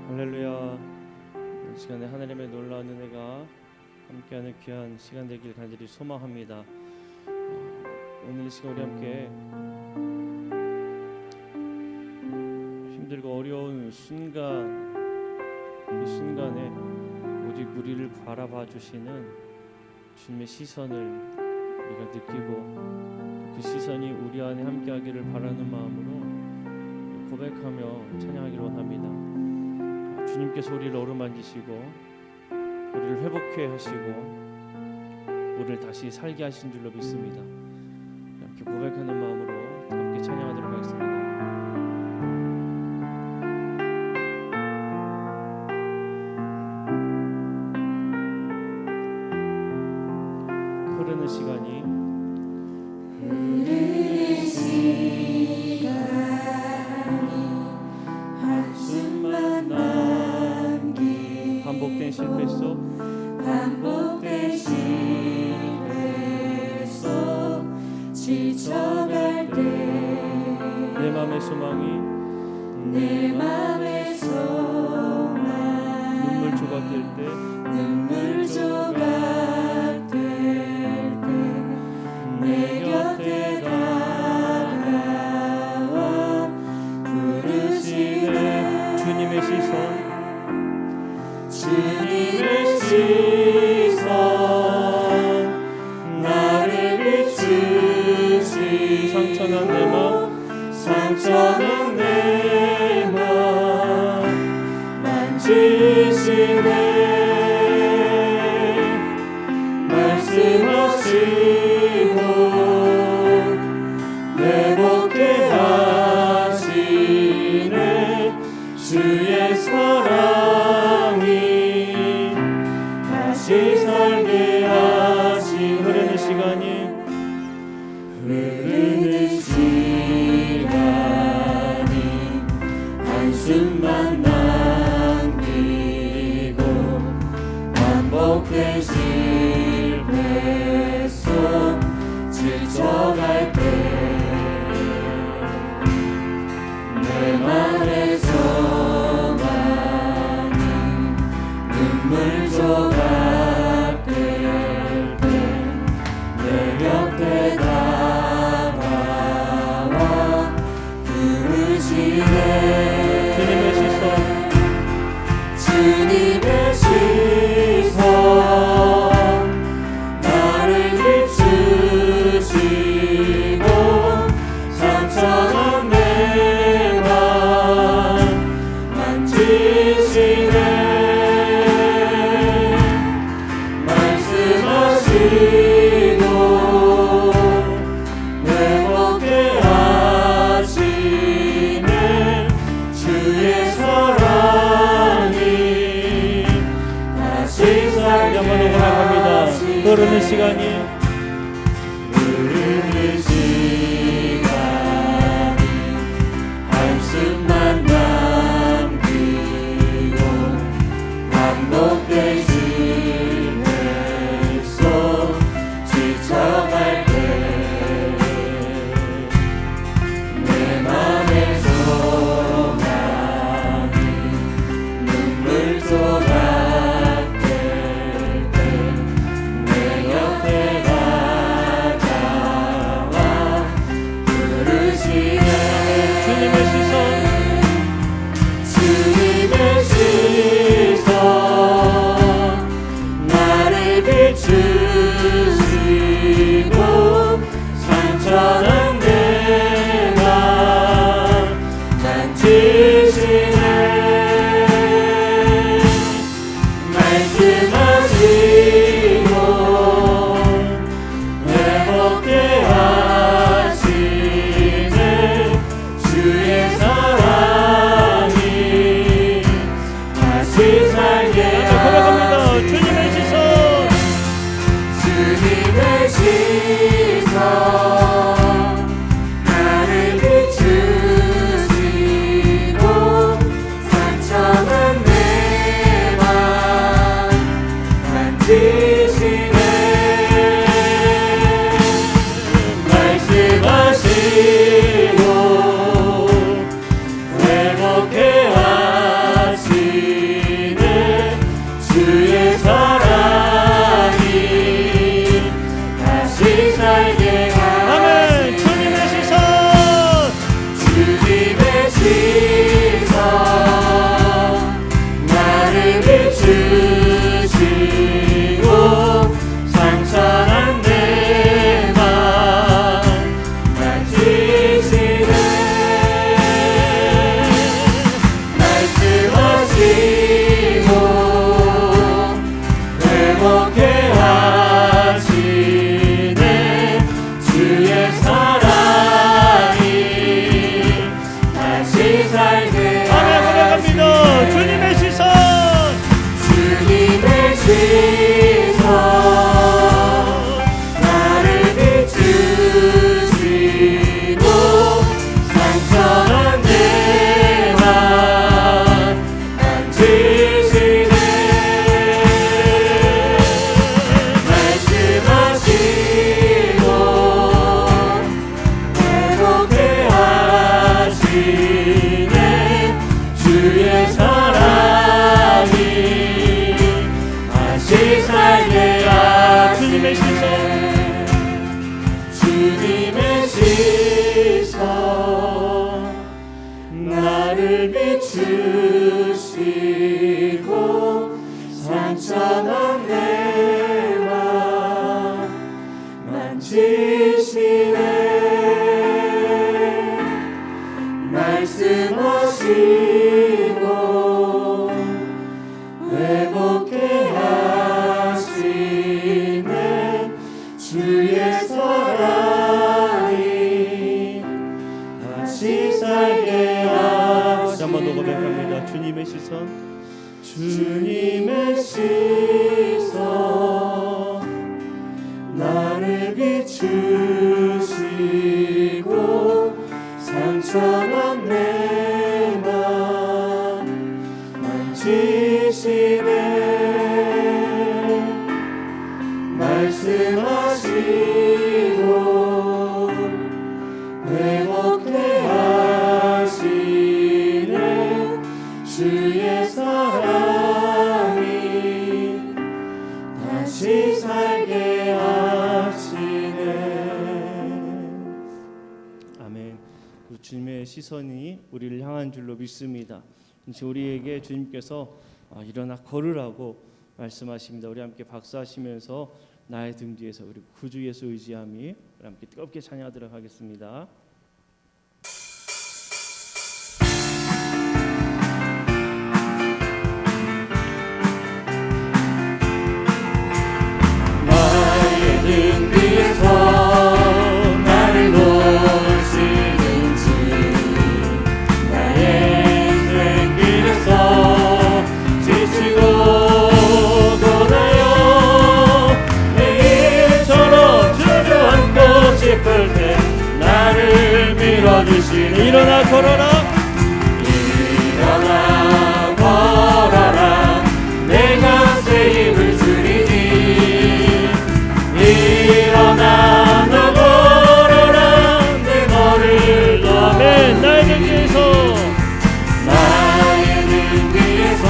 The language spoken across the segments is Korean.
할렐루야. 이 시간에 하나님의 놀라운 은혜가 함께하는 귀한 시간 되길 간절히 소망합니다. 오늘 이 시간 우리 함께 힘들고 어려운 순간, 그 순간에 오직 우리를 바라봐 주시는 주님의 시선을 우리가 느끼고 그 시선이 우리 안에 함께하기를 바라는 마음으로 고백하며 찬양하기를 원합니다. 주님께서 우리를 어루만지시고 우리를 회복해 하시고 우리를 다시 살게 하신 줄로 믿습니다. 이렇게 고백하는 마음으로 함께 찬양하도록 하겠습니다. 흐르는 시간이 한숨만 남기 반복된 실패 속 지쳐갈 때 내 맘의 소망이 눈물 조각 될 때 내 곁에 다가와 부르시네. 주님의 시선 나를 비추시. 상처난 내 마음 만지시네. 말씀하시고 회복해 하시네. 주의 사랑이 다시 살게 하시네. 흐르는 시간이 한숨만 남기고 반복된 실패 속 지쳐갈 때 내 맘의 소망이 눈물 조각 될 때 내 곁에 다가와 부르시네. 주님의 시선 나를 비추시고 상처난 내 맘 만지시네. 말씀하시고 회복해 하시네. 주의 사랑이 다시 살게 고백합니다. 흐르는 시간이 한숨만 남기고 반복된 실패 속 지쳐갈 때 내 맘의 소망이 눈물 조각 될 때 내 곁에 다가와 부르시네. 주님의 시선 나를 비추시고 상처난 내 맘 만지시네. 말씀하시고 회복해 하시네. 주의 사랑이 다시 살게 고백합니다. 주님의 시선 나를 비추시고 상처난 내 맘 만지시네. 말씀하시고 주시사 나를 비추시고 상처난 내 맘 만지시네 말씀하시고 회복해 하시네 주의 사랑이 다시 살게 아멘. 고백합니다. 주님의 시선, 주님의 시선 나를 비추시고 상처난 내 맘 만지시네 말씀하시고 회복해 하시네 주의 사랑이 다시 살게 주님의 시선, 주님의 시선 나를 비추시고 상처난 내 맘 만지시네 말씀하시고 회복해 하시네 주의 사랑이 다시 살게 다시 한 번 더 고백합니다. 하시네 주님의 시선, 주님의 시선 나를 비추시고 상처난 내 맘 만지시네 말씀하시고 회복해 하시네 주의 사랑이 다시 살게 하시네 아멘. 그 주님의 시선이 우리를 향한 줄로 믿습니다. 이제 우리에게 주님께서 일어나 걸으라고 말씀하십니다. 우리 함께 박수하시면서 나의 등 뒤에서 우리 구주 예수 의지함이 우리 함께 뜨겁게 찬양하도록 하겠습니다. 나의 등 뒤에서 나를 놓으시는 주 나의 인생 길에서 지치고 고나요 내일처럼 주저앉고 싶을 때 나를 밀어주시니 일어나 걸어라, 일어나 걸어라 내가 새 힘을 주리니 일어나 너 걸어라 내 걸을 아멘. 나의 등 뒤에서, 나의 등 뒤에서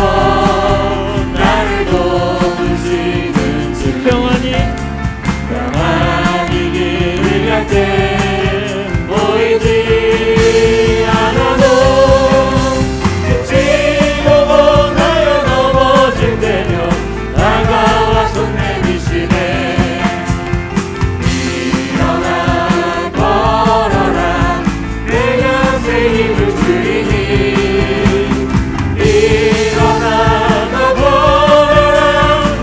나를 도우시는 주 평안히 길을 갈 때 보이지 않아도 지치고 나여 넘어질 때면 다가와 손 내미시네 일어나 걸어라 내가 새 힘을 주리니 일어나 너 걸어라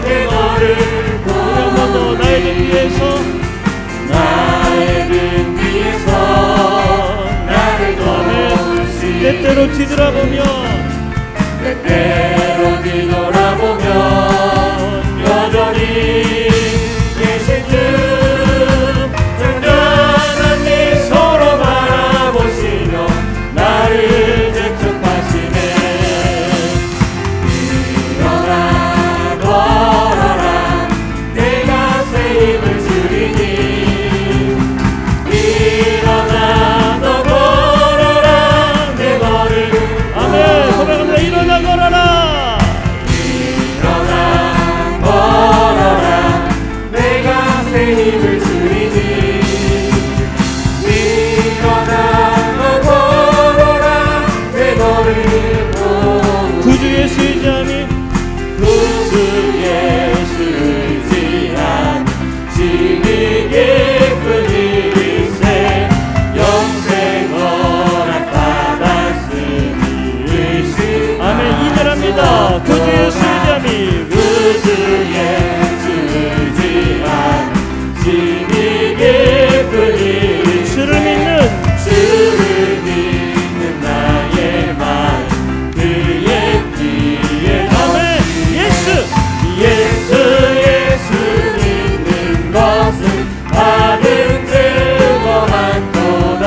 내 걸을 한번더 나의 등 뒤에서, 나의 등 뒤에서 나를 도우시니 때때로 뒤돌아보면 때때로 뒤돌아보면 여전히 계신 주 잔잔한 미소로 바라보시며 나를 재촉하시네 일어나 걸어라 내가 새 힘을 주리니 일어나 너 걸어라 내 걸을 아멘. 고백합니다. 일어나 걸어라. 주 예수 의지한 심히 기쁘니 주를 믿는 나의 마음 그의 귀에 아멘. 예수 믿는 것은 받은 증거 많도다.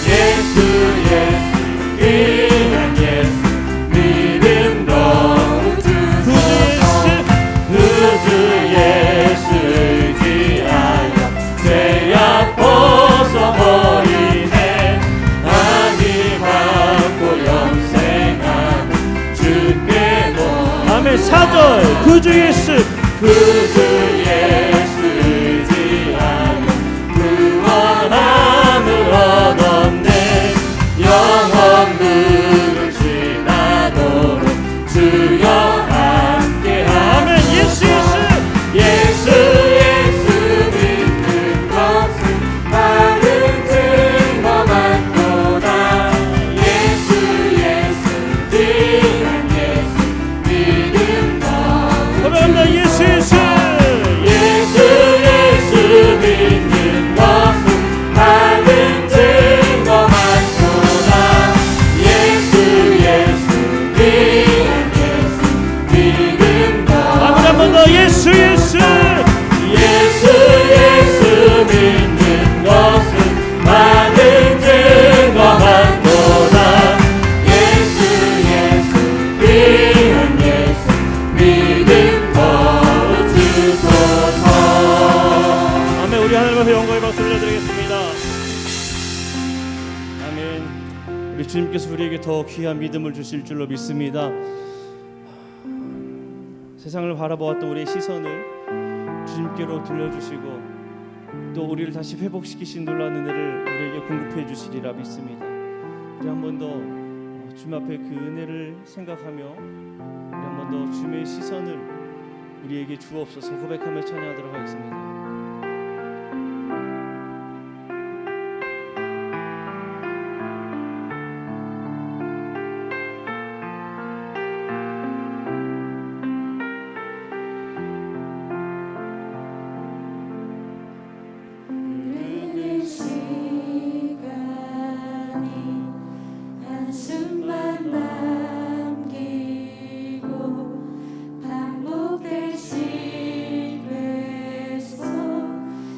예수 귀한 예수 믿음 너무 주소서. 주 예수 의지하여 죄악 벗어버리네. 하나님 받고 영생하는 주께 아멘. 4절 구주 예수 예수 의지하여 구원함을 얻었네. 영원 누를 지나도록 주여 함께하소서. 아멘. 예수 예수 믿는 것은 받은 증거 많도다. 예수 귀한 예수 믿음 너무 고백합니다. 예수 믿는 것은 받은 증거 많도다. 예수 귀한 예수 믿음 너무 아멘. 한 번 더 예수 믿는 것은 받은 증거 많도다. 예수 귀한 예수 믿음 너무 주소서. 아멘. 우리 하나님 앞에 영광의 박수 올려드리겠습니다. 아멘. 우리 주님께서 우리에게 더 귀한 믿음을 주실 줄로 믿습니다. 세상을 바라보았던 우리의 시선을 주님께로 돌려주시고 또 우리를 다시 회복시키신 놀라운 은혜를 우리에게 공급해 주시리라 믿습니다. 우리 한 번 더 주님 앞에 그 은혜를 생각하며 우리 한 번 더 주님의 시선을 우리에게 주옵소서 고백하며 찬양하도록 하겠습니다. 한숨만 남기고 반복된 실패 속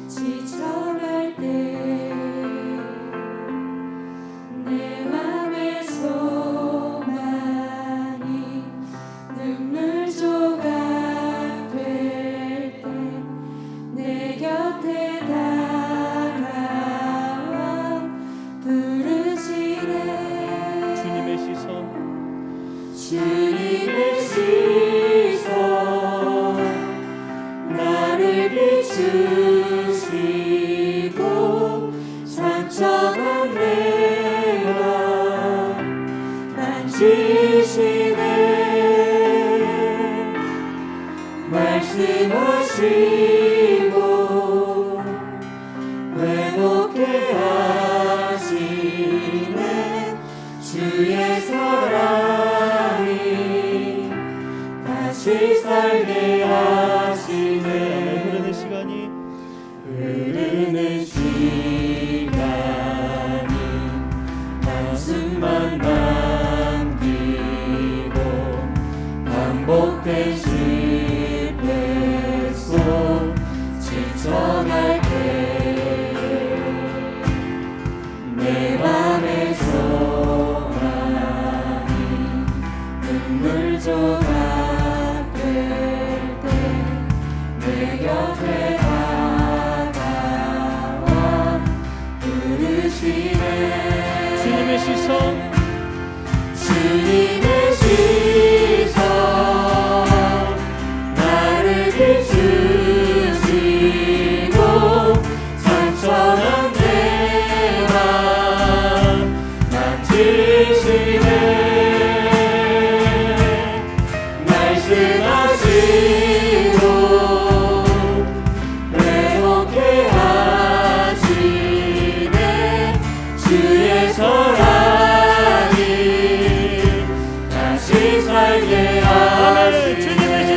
지쳐갈 때 내 맘의 소망이 눈물 조각 될 때 내 곁에 다가와 부르시네. 주님의 시선 나를 비추시고 상처난 내 맘 만지시네. 말씀하시고 회복해 하시네. 주의 사랑이 다시 살게 하시네. 흐르는 시간이 흐르는 시간이 한숨만 남기고 반복된 실패 속 지쳐갈 때 내 맘의 소망이 눈물 조각 될 때 내 곁에 다가와 부르시네. 주님의 시선 주님의 시선 나를 비추시고 상처난 내 맘 만지시네. 말씀하시고 회복해 하시네. 주의 사랑이 다시 살게 하시네.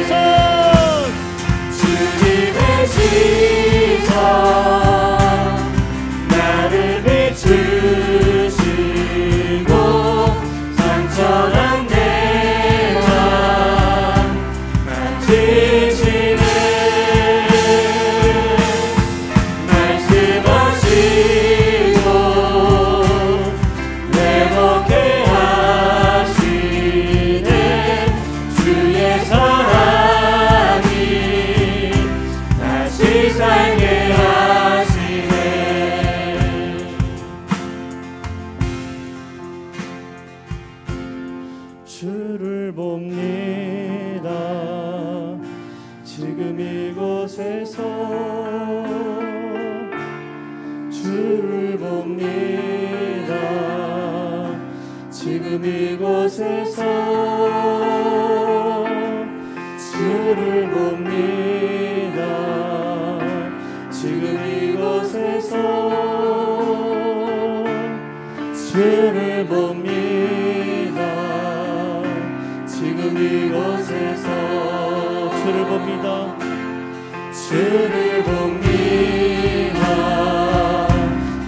주를 봅니다. 지금 이곳에서 주를 봅니다. 지금 이곳에서 주를 봅니다. 지금 이곳에서 주를 봅니다. 지금 이곳에서 주를 봅니다. 주를 봅니다.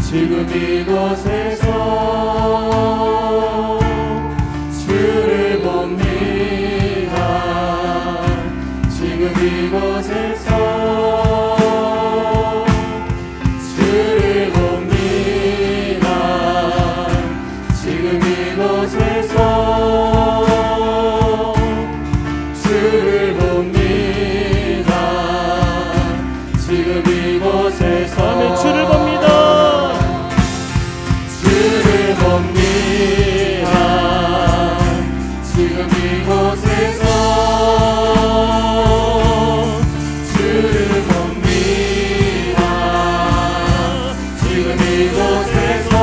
지금 이곳에서 주를 봅니다. 지금 이곳에서 주를 봅니다. 지금 이곳에서 주를 봅니다. 지금 이곳에서 아멘. 주를 봅니다. 주를 봅니다. 지금 이곳에서 주를 봅니다. 지금 이곳에서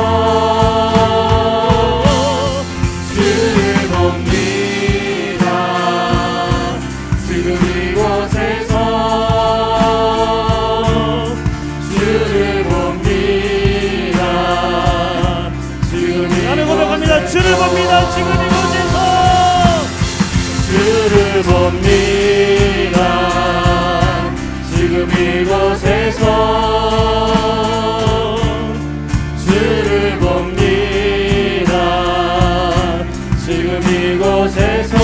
주를 봅니다. 지금 이곳에서 주를 봅니다. 지금 나는 고백합니다. 주를 봅니다. 지금 이곳에서 주를 봅니다. 지금 이곳에서 주를 봅니다. 지금 이곳에서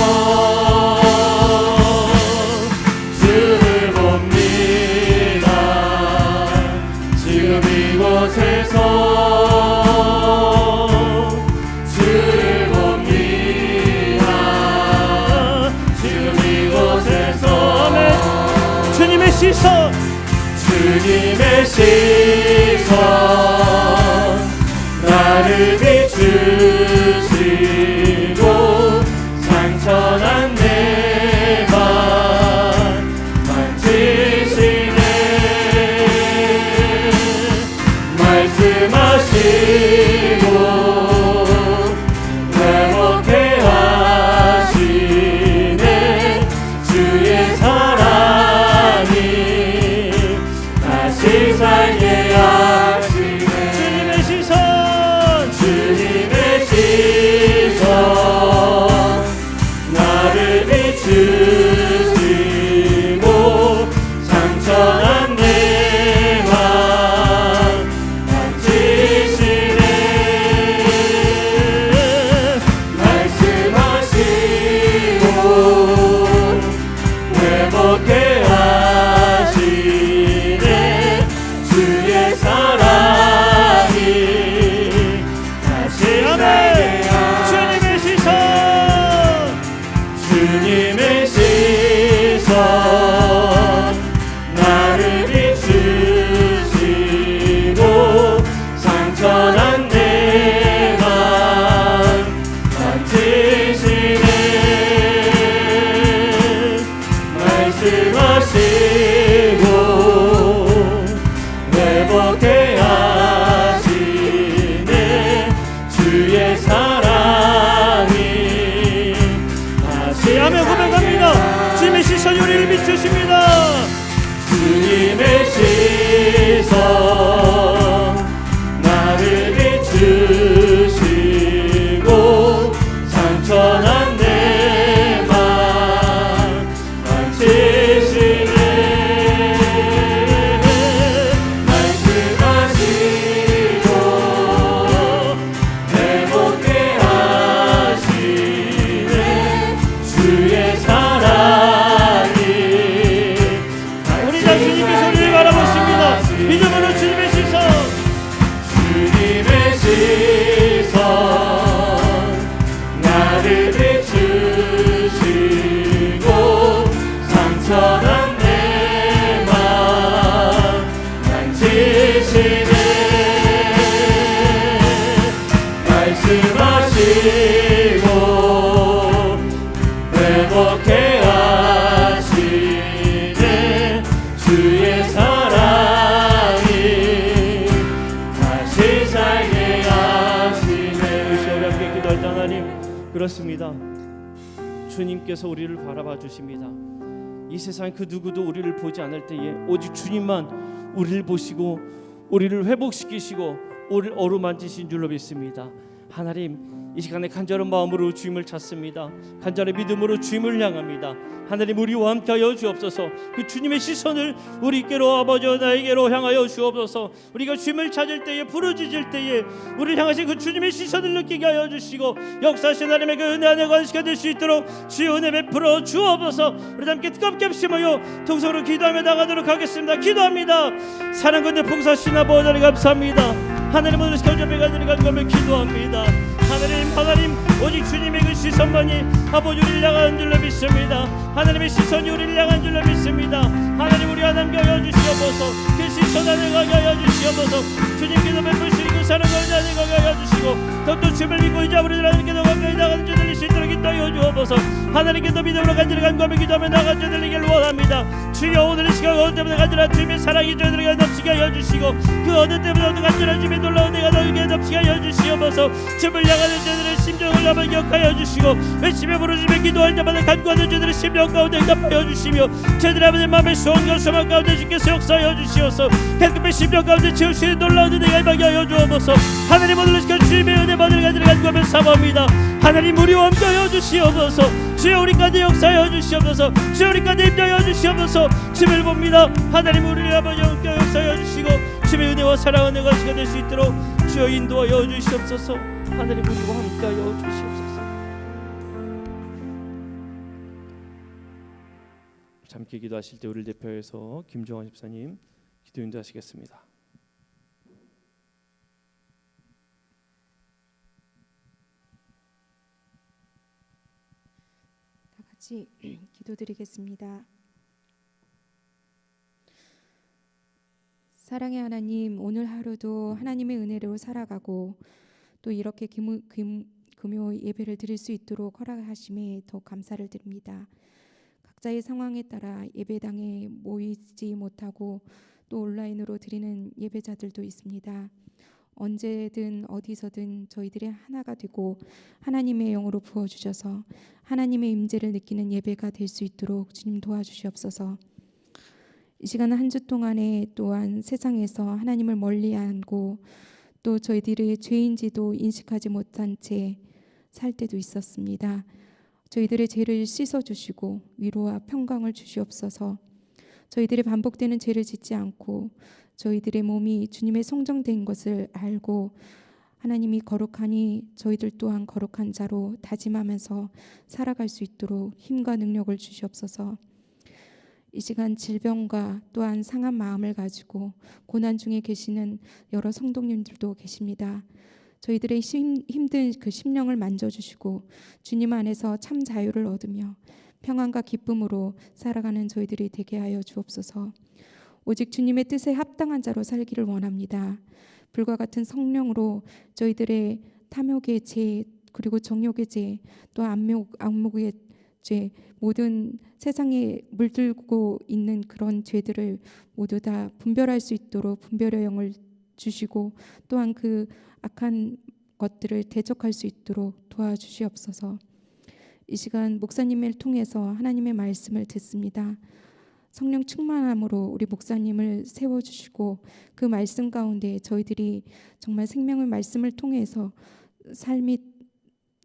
주를 봅니다. 지금 이곳에서 주를 봅니다. 지금 이곳에서 아멘. 주님의 시선 주님의 시선 나를 비추시고 상처난 내 맘 만지시네. 말씀하시고 회복해 하시네. 주의 사랑이 다시 살게 하시네. 주님의 시선 주님의 시선 하나님, 그렇습니다. 주님께서 우리를 바라봐 주십니다. 이 세상 그 누구도 우리를 보지 않을 때에 오직 주님만 우리를 보시고 우리를 회복시키시고 우리를 어루만지신 줄로 믿습니다. 하나님, 이 시간에 간절한 마음으로 주님을 찾습니다. 간절한 믿음으로 주님을 향합니다. 하나님, 우리와 함께하여 주옵소서. 그 주님의 시선을 우리께로, 아버지 나에게로 향하여 주옵소서. 우리가 주님을 찾을 때에, 부르짖을 때에 우리를 향하신 그 주님의 시선을 느끼게 하여 주시고 역사하신 하나님의 그 은혜 안에 관시가 될 수 있도록 주의 은혜 베풀어 주옵소서. 우리 함께 뜨겁게 합심하여 통성으로 기도하며 나가도록 하겠습니다. 기도합니다. 사랑과 풍성하신 아버지 하나님 감사합니다. 하나님, 오늘 시간 좀 해가지고 간구하며 기도합니다. 하나님, 오직 주님의 그 시선만이 아버지 우리를 향한 줄로 믿습니다. 하나님의 시선이 우리를 향한 줄로 믿습니다. 하나님, 우리 하나님께 하여 주시옵소서. 그 시선 안에 가게 하여 주시옵소서. 주님께서 베푸시는 그 사랑과 은혜 안에 가게 하여 주시고 더욱더 주님을 믿고 이제 우리들 하나님께서 가까이 나가는 자 들릴 수 있도록 인도하여 주옵소서. 하나님께서 믿음으로 간절히 간구하며 기도하며 나간 자 들리기를 원합니다. 주여, 오늘 이 시간 어느 때보다 간절한 주님의 사랑이 저희들에게 넘치게 하여 주시고 그 어느 때보다 더 간절한 주님의 놀라운 은혜가 너희에게 넘치게 하여 주시옵소서. 주님을 향하는 자들의 심정을 한번 기억하여 주시고 외치며 부르짖으며 기도할 자마다 간구하는 자들의 심령 가운데 응답하여 주시며 저희들의 아버지 마음의 소원과 소망 가운데 주께서 역사하여 주시옵소서. 갈급한 심령 가운데 채우시는 놀라운 은혜가 임하게 하여 주옵소서. 하나님, 오늘 이 시간 주님의 은혜 받을 간절히 간구하며 사모합니다. 하나님, 우리와 함께하여 주시옵소서. 주여, 우리 가운데 역사하여 주시옵소서. 주여, 우리 가운데 임하여 주시옵소서. 주님을 봅니다. 하나님, 우리를 아버지 함께 역사하여 주시고 주님의 은혜와 사랑 은혜가 시가 될 수 있도록 주여 인도하여 주시옵소서. 하나님, 우리와 함께하여 주시옵소서. 함께 기도하실 때 우리를 대표해서 김종환 집사님 기도 인도하시겠습니다. 다 같이 기도드리겠습니다. 사랑의 하나님, 오늘 하루도 하나님의 은혜로 살아가고 또 이렇게 금요 예배를 드릴 수 있도록 허락하심에 더 감사를 드립니다. 각자의 상황에 따라 예배당에 모이지 못하고 또 온라인으로 드리는 예배자들도 있습니다. 언제든 어디서든 저희들이 하나가 되고 하나님의 영으로 부어주셔서 하나님의 임재를 느끼는 예배가 될 수 있도록 주님 도와주시옵소서. 이 시간 한 주 동안에 또한 세상에서 하나님을 멀리하고 또 저희들이 죄인지도 인식하지 못한 채 살 때도 있었습니다. 저희들의 죄를 씻어주시고 위로와 평강을 주시옵소서. 저희들이 반복되는 죄를 짓지 않고 저희들의 몸이 주님의 성정된 것을 알고 하나님이 거룩하니 저희들 또한 거룩한 자로 다짐하면서 살아갈 수 있도록 힘과 능력을 주시옵소서. 이 시간 질병과 또한 상한 마음을 가지고 고난 중에 계시는 여러 성도님들도 계십니다. 저희들의 힘든 그 심령을 만져주시고 주님 안에서 참 자유를 얻으며 평안과 기쁨으로 살아가는 저희들이 되게 하여 주옵소서. 오직 주님의 뜻에 합당한 자로 살기를 원합니다. 불과 같은 성령으로 저희들의 탐욕의 죄 그리고 정욕의 죄 또 안목의 죄 모든 세상에 물들고 있는 그런 죄들을 모두 다 분별할 수 있도록 분별의 영을 주시고 또한 그 악한 것들을 대적할 수 있도록 도와주시옵소서. 이 시간 목사님을 통해서 하나님의 말씀을 듣습니다. 성령 충만함으로 우리 목사님을 세워주시고 그 말씀 가운데 저희들이 정말 생명의 말씀을 통해서 삶이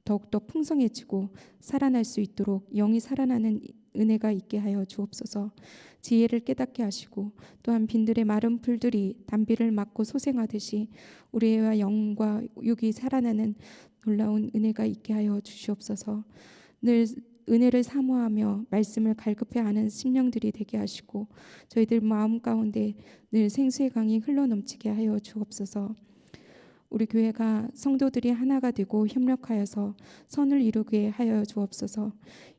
더욱더 풍성해지고 살아날 수 있도록 영이 살아나는 은혜가 있게 하여 주옵소서. 지혜를 깨닫게 하시고 또한 빈들의 마른 풀들이 단비를 맞고 소생하듯이 우리의 영과 육이 살아나는 놀라운 은혜가 있게 하여 주시옵소서. 늘 은혜를 사모하며 말씀을 갈급해하는 심령들이 되게 하시고 저희들 마음 가운데 늘 생수의 강이 흘러넘치게 하여 주옵소서. 우리 교회가 성도들이 하나가 되고 협력하여서 선을 이루게 하여 주옵소서.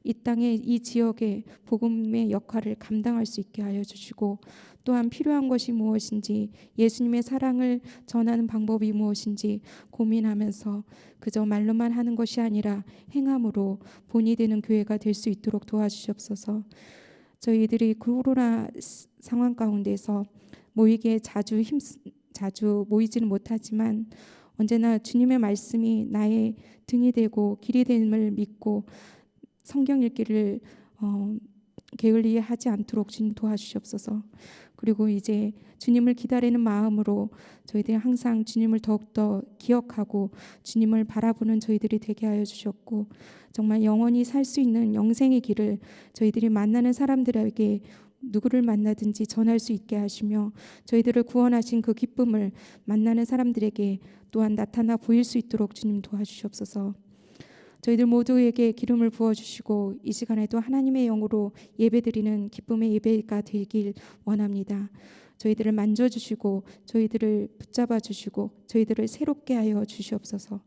이 땅에 이 지역의 복음의 역할을 감당할 수 있게 하여 주시고 또한 필요한 것이 무엇인지 예수님의 사랑을 전하는 방법이 무엇인지 고민하면서 그저 말로만 하는 것이 아니라 행함으로 본이 되는 교회가 될 수 있도록 도와주시옵소서. 저희들이 코로나 상황 가운데서 모이기에 자주 모이지는 못하지만 언제나 주님의 말씀이 나의 등이 되고 길이 됨을 믿고 성경 읽기를 게을리 하지 않도록 주님 도와주시옵소서. 그리고 이제 주님을 기다리는 마음으로 저희들이 항상 주님을 더욱더 기억하고 주님을 바라보는 저희들이 되게 하여 주셨고, 정말 영원히 살 수 있는 영생의 길을 저희들이 만나는 사람들에게 누구를 만나든지 전할 수 있게 하시며, 저희들을 구원하신 그 기쁨을 만나는 사람들에게 또한 나타나 보일 수 있도록 주님 도와주시옵소서. 저희들 모두에게 기름을 부어주시고 이 시간에도 하나님의 영으로 예배드리는 기쁨의 예배가 되길 원합니다. 저희들을 만져주시고 저희들을 붙잡아 주시고 저희들을 새롭게 하여 주시옵소서.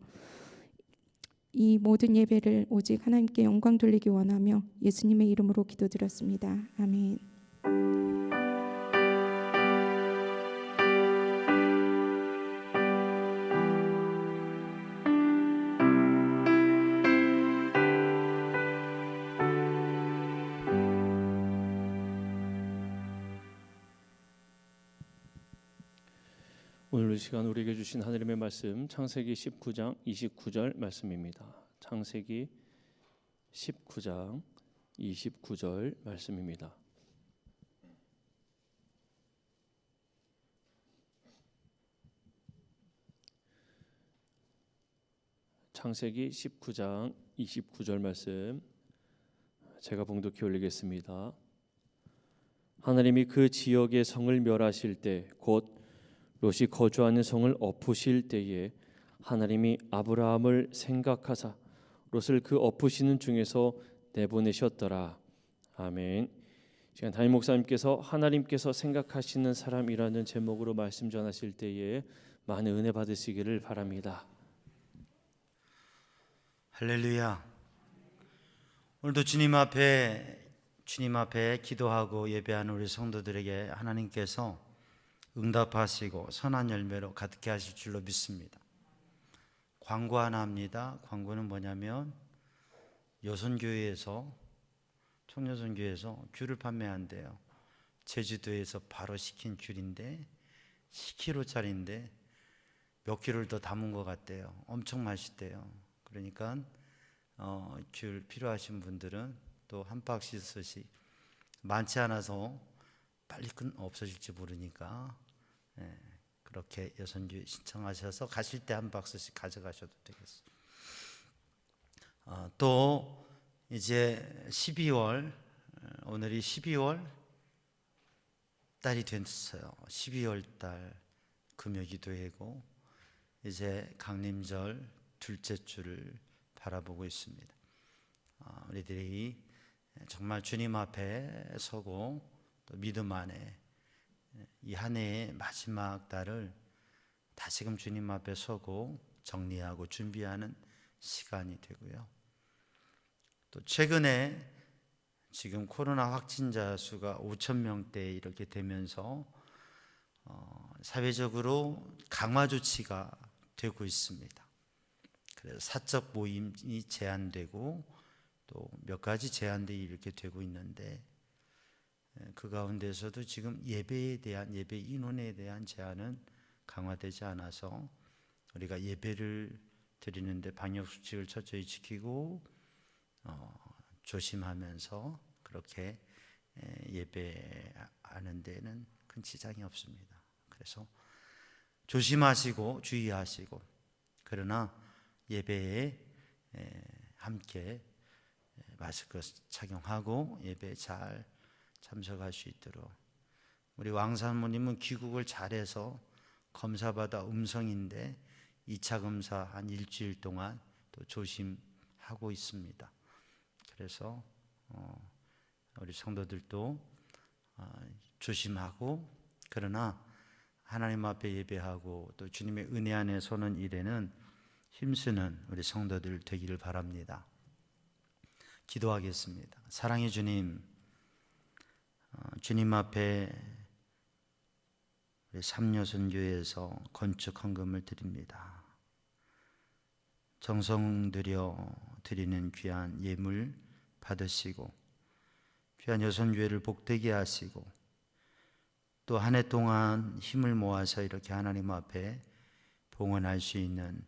이 모든 예배를 오직 하나님께 영광 돌리기 원하며 예수님의 이름으로 기도드렸습니다. 아멘. 오늘 이 시간 우리에게 주신 하나님의 말씀 창세기 19장 29절 말씀입니다. 창세기 19장 29절 말씀입니다. 창세기 19장 29절 말씀 제가 봉독해 올리겠습니다. 하나님이 그 지역의 성을 멸하실 때 곧 롯이 거주하는 성을 엎으실 때에 하나님이 아브라함을 생각하사 롯을 그 엎으시는 중에서 내보내셨더라. 아멘. 지금 담임 목사님께서 하나님께서 생각하시는 사람이라는 제목으로 말씀 전하실 때에 많은 은혜 받으시기를 바랍니다. 할렐루야. 오늘도 주님 앞에 기도하고 예배하는 우리 성도들에게 하나님께서 응답하시고 선한 열매로 가득해 하실 줄로 믿습니다. 광고 하나 합니다. 광고는 뭐냐면 여선교회에서 청여선교회에서 귤을 판매한대요. 제주도에서 바로 시킨 귤인데 10kg짜리인데 몇 킬로를 더 담은 것 같대요. 엄청 맛있대요. 그러니까 귤 필요하신 분들은 또 한 박스씩, 많지 않아서 빨리 없어질지 모르니까 그렇게 여선교회 신청하셔서 가실 때 한 박스씩 가져가셔도 되겠어요. 또 이제 12월, 오늘이 12월 달이 됐어요. 12월 달 금요기도회고 이제 강림절 둘째 주를 바라보고 있습니다. 우리들이 정말 주님 앞에 서고 또 믿음 안에 이 한 해의 마지막 달을 다시금 주님 앞에 서고 정리하고 준비하는 시간이 되고요. 또 최근에 지금 코로나 확진자 수가 5,000명대 이렇게 되면서 사회적으로 강화 조치가 되고 있습니다. 그래서 사적 모임이 제한되고 또 몇 가지 제한들이 이렇게 되고 있는데, 그 가운데서도 지금 예배 인원에 대한 제한은 강화되지 않아서 우리가 예배를 드리는데 방역수칙을 철저히 지키고 조심하면서 그렇게 예배하는 데는 큰 지장이 없습니다. 그래서 조심하시고 주의하시고, 그러나 예배에 함께 마스크 착용하고 예배에 잘 참석할 수 있도록, 우리 왕사모님은 귀국을 잘해서 검사받아 음성인데 2차 검사 한 일주일 동안 또 조심하고 있습니다. 그래서 우리 성도들도 조심하고, 그러나 하나님 앞에 예배하고 또 주님의 은혜 안에 서는 일에는 힘쓰는 우리 성도들 되기를 바랍니다. 기도하겠습니다. 사랑의 주님, 주님 앞에 우리 삼여선교회에서 건축 헌금을 드립니다. 정성 들여 드리는 귀한 예물 받으시고 귀한 여선교회를 복되게 하시고, 또 한 해 동안 힘을 모아서 이렇게 하나님 앞에 봉헌할 수 있는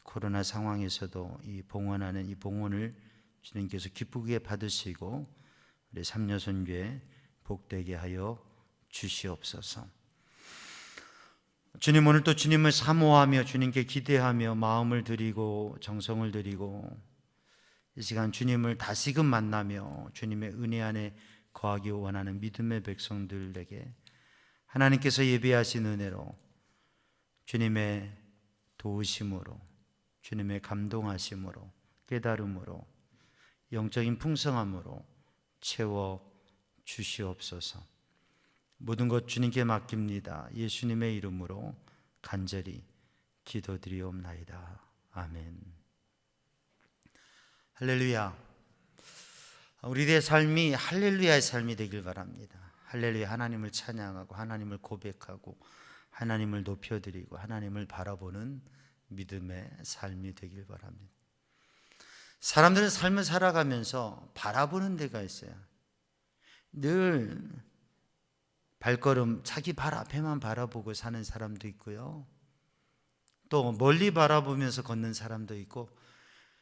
코로나 상황에서도 이 봉헌하는 이 봉헌을 주님께서 기쁘게 받으시고 우리 삼려선교회 복되게 하여 주시옵소서. 주님, 오늘 또 주님을 사모하며 주님께 기대하며 마음을 드리고 정성을 드리고 이 시간 주님을 다시금 만나며 주님의 은혜 안에 거하기 원하는 믿음의 백성들에게 하나님께서 예비하신 은혜로 주님의 도우심으로 주님의 감동하심으로 깨달음으로 영적인 풍성함으로 채워 주시옵소서. 모든 것 주님께 맡깁니다. 예수님의 이름으로 간절히 기도드리옵나이다. 아멘. 할렐루야. 우리의 삶이 할렐루야의 삶이 되길 바랍니다. 할렐루야, 하나님을 찬양하고 하나님을 고백하고 하나님을 높여드리고 하나님을 바라보는 믿음의 삶이 되길 바랍니다. 사람들은 삶을 살아가면서 바라보는 데가 있어요. 늘 발걸음 자기 발 앞에만 바라보고 사는 사람도 있고요, 또 멀리 바라보면서 걷는 사람도 있고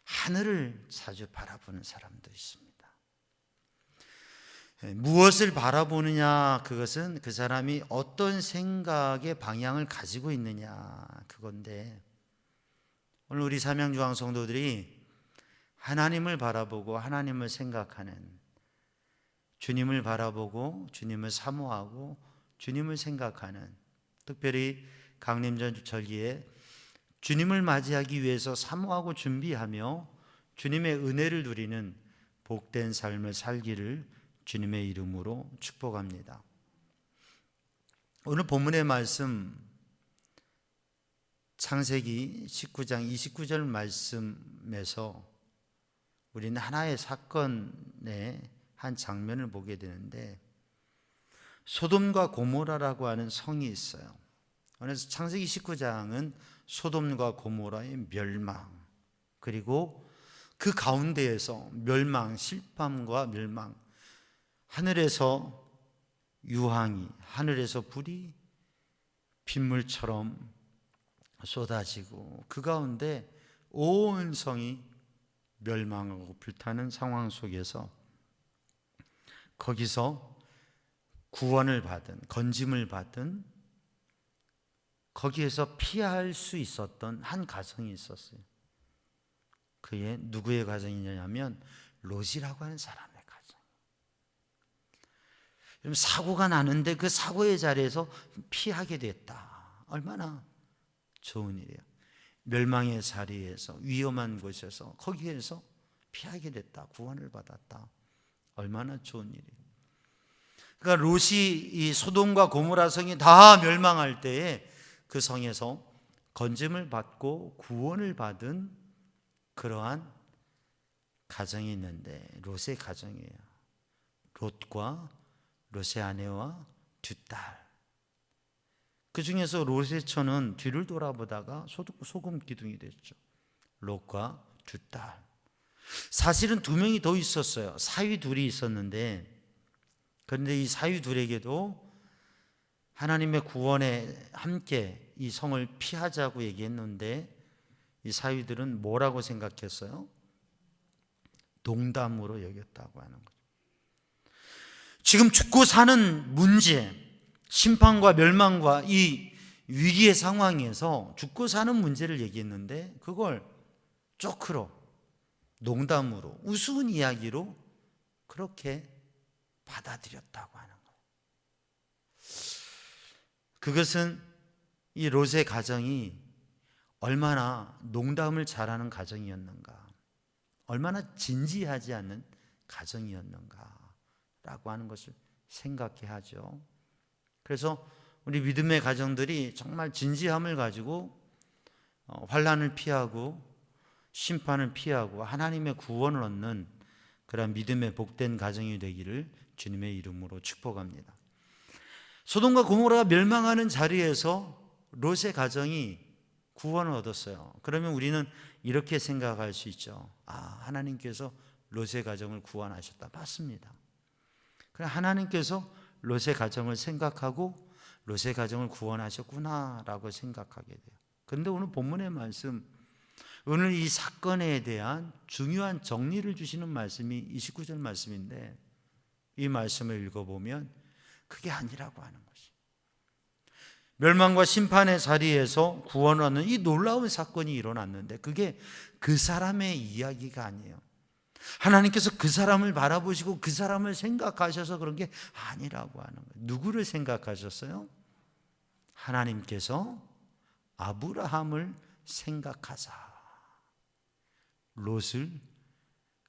하늘을 자주 바라보는 사람도 있습니다. 무엇을 바라보느냐, 그것은 그 사람이 어떤 생각의 방향을 가지고 있느냐, 그건데 오늘 우리 삼양중앙 성도들이 하나님을 바라보고 하나님을 생각하는, 주님을 바라보고 주님을 사모하고 주님을 생각하는, 특별히 강림절 절기에 주님을 맞이하기 위해서 사모하고 준비하며 주님의 은혜를 누리는 복된 삶을 살기를 주님의 이름으로 축복합니다. 오늘 본문의 말씀 창세기 19장 29절 말씀에서 우리는 하나의 사건의 한 장면을 보게 되는데, 소돔과 고모라라고 하는 성이 있어요. 그래서 창세기 19장은 소돔과 고모라의 멸망, 그리고 그 가운데에서 멸망, 실패함과 멸망, 하늘에서 유황이, 하늘에서 불이 빗물처럼 쏟아지고 그 가운데 온 성이 멸망하고 불타는 상황 속에서 거기서 구원을 받은, 건짐을 받은, 거기에서 피할 수 있었던 한 가정이 있었어요. 그게 누구의 가정이냐면 롯이라고 하는 사람의 가정. 사고가 나는데 그 사고의 자리에서 피하게 됐다. 얼마나 좋은 일이에요. 멸망의 자리에서, 위험한 곳에서 거기에서 피하게 됐다. 구원을 받았다. 얼마나 좋은 일이에요. 그러니까 롯이 이 소돔과 고모라 성이 다 멸망할 때에 그 성에서 건짐을 받고 구원을 받은 그러한 가정이 있는데 롯의 가정이에요. 롯과 롯의 아내와 두 딸. 그 중에서 롯의 처는 뒤를 돌아보다가 소금 기둥이 됐죠. 롯과 두 딸. 사실은 두 명이 더 있었어요. 사위 둘이 있었는데, 그런데 이 사위 둘에게도 하나님의 구원에 함께 이 성을 피하자고 얘기했는데 이 사위들은 뭐라고 생각했어요? 농담으로 여겼다고 하는 거죠. 지금 죽고 사는 문제, 심판과 멸망과 이 위기의 상황에서 죽고 사는 문제를 얘기했는데 그걸 쪼크로, 농담으로, 우스운 이야기로 그렇게 받아들였다고 하는 거예요. 그것은 이 롯의 가정이 얼마나 농담을 잘하는 가정이었는가, 얼마나 진지하지 않는 가정이었는가라고 하는 것을 생각해 하죠. 그래서 우리 믿음의 가정들이 정말 진지함을 가지고 환난을 피하고 심판을 피하고 하나님의 구원을 얻는 그런 믿음의 복된 가정이 되기를 주님의 이름으로 축복합니다. 소돔과 고모라가 멸망하는 자리에서 롯의 가정이 구원을 얻었어요. 그러면 우리는 이렇게 생각할 수 있죠. 하나님께서 롯의 가정을 구원하셨다. 맞습니다. 그럼 하나님께서 롯의 가정을 생각하고 롯의 가정을 구원하셨구나라고 생각하게 돼요. 그런데 오늘 본문의 말씀, 오늘 이 사건에 대한 중요한 정리를 주시는 말씀이 29절 말씀인데, 이 말씀을 읽어보면 그게 아니라고 하는 것이, 멸망과 심판의 자리에서 구원하는 이 놀라운 사건이 일어났는데 그게 그 사람의 이야기가 아니에요. 하나님께서 그 사람을 바라보시고 그 사람을 생각하셔서 그런 게 아니라고 하는 거예요. 누구를 생각하셨어요? 하나님께서 아브라함을 생각하사 롯을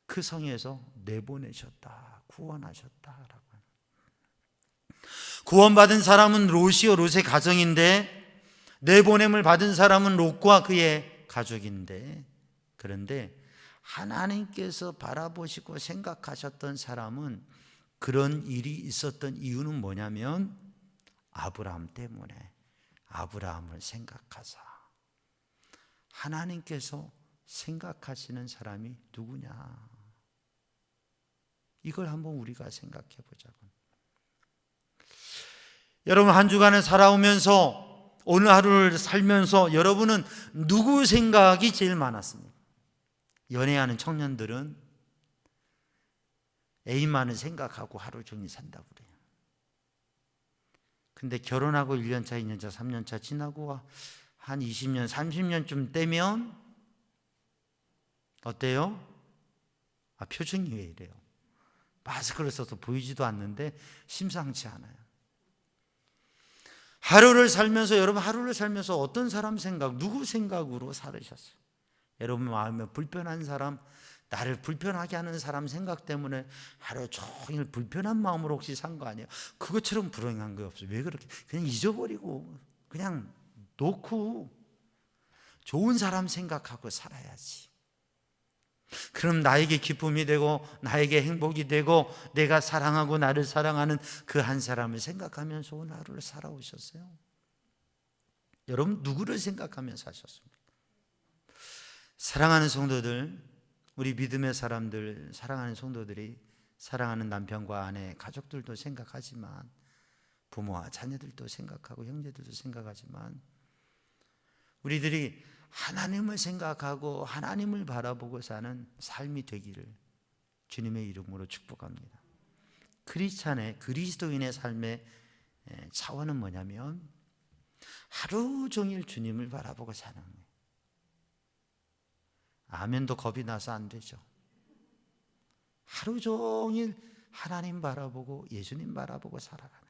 그 성에서 내보내셨다, 구원하셨다라고 하는. 구원받은 사람은 롯이요, 롯의 가정인데, 내보냄을 받은 사람은 롯과 그의 가족인데, 그런데 하나님께서 바라보시고 생각하셨던 사람은, 그런 일이 있었던 이유는 뭐냐면 아브라함 때문에 아브라함을 생각하사. 하나님께서 생각하시는 사람이 누구냐, 이걸 한번 우리가 생각해 보자고. 여러분, 한 주간을 살아오면서, 오늘 하루를 살면서 여러분은 누구 생각이 제일 많았습니까? 연애하는 청년들은 애인만을 생각하고 하루 종일 산다고 그래요. 근데 결혼하고 1년차, 2년차, 3년차 지나고 한 20년, 30년쯤 되면 어때요? 표정이 왜 이래요? 마스크를 써서 보이지도 않는데 심상치 않아요. 하루를 살면서, 여러분 하루를 살면서 어떤 사람 생각, 누구 생각으로 살으셨어요? 여러분 마음에 불편한 사람, 나를 불편하게 하는 사람 생각 때문에 하루 종일 불편한 마음으로 혹시 산 거 아니에요? 그것처럼 불행한 거 없어요. 왜 그렇게? 그냥 잊어버리고 그냥 놓고 좋은 사람 생각하고 살아야지. 그럼 나에게 기쁨이 되고 나에게 행복이 되고 내가 사랑하고 나를 사랑하는 그 한 사람을 생각하면서 오늘 하루를 살아오셨어요? 여러분 누구를 생각하며 사셨습니까? 사랑하는 성도들, 우리 믿음의 사람들, 사랑하는 성도들이 사랑하는 남편과 아내, 가족들도 생각하지만, 부모와 자녀들도 생각하고 형제들도 생각하지만, 우리들이 하나님을 생각하고 하나님을 바라보고 사는 삶이 되기를 주님의 이름으로 축복합니다. 크리스찬의, 그리스도인의 삶의 차원은 뭐냐면 하루 종일 주님을 바라보고 사는 거예요. 아멘도 겁이 나서 안 되죠. 하루 종일 하나님 바라보고 예수님 바라보고 살아가는,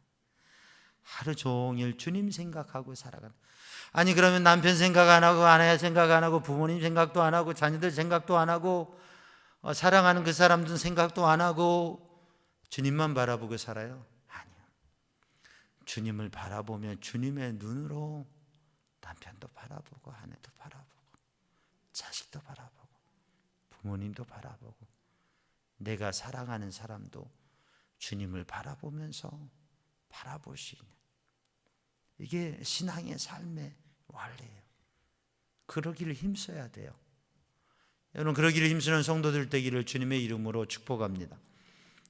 하루 종일 주님 생각하고 살아가는. 아니 그러면 남편 생각 안 하고 아내 생각 안 하고 부모님 생각도 안 하고 자녀들 생각도 안 하고 사랑하는 그 사람들 생각도 안 하고 주님만 바라보고 살아요? 아니요. 주님을 바라보면 주님의 눈으로 남편도 바라보고 아내도 바라보고 자식도 바라보고 부모님도 바라보고 내가 사랑하는 사람도 주님을 바라보면서 바라보시는, 이게 신앙의 삶의 원리예요. 그러기를 힘써야 돼요. 여러분 그러기를 힘쓰는 성도들 되기를 주님의 이름으로 축복합니다.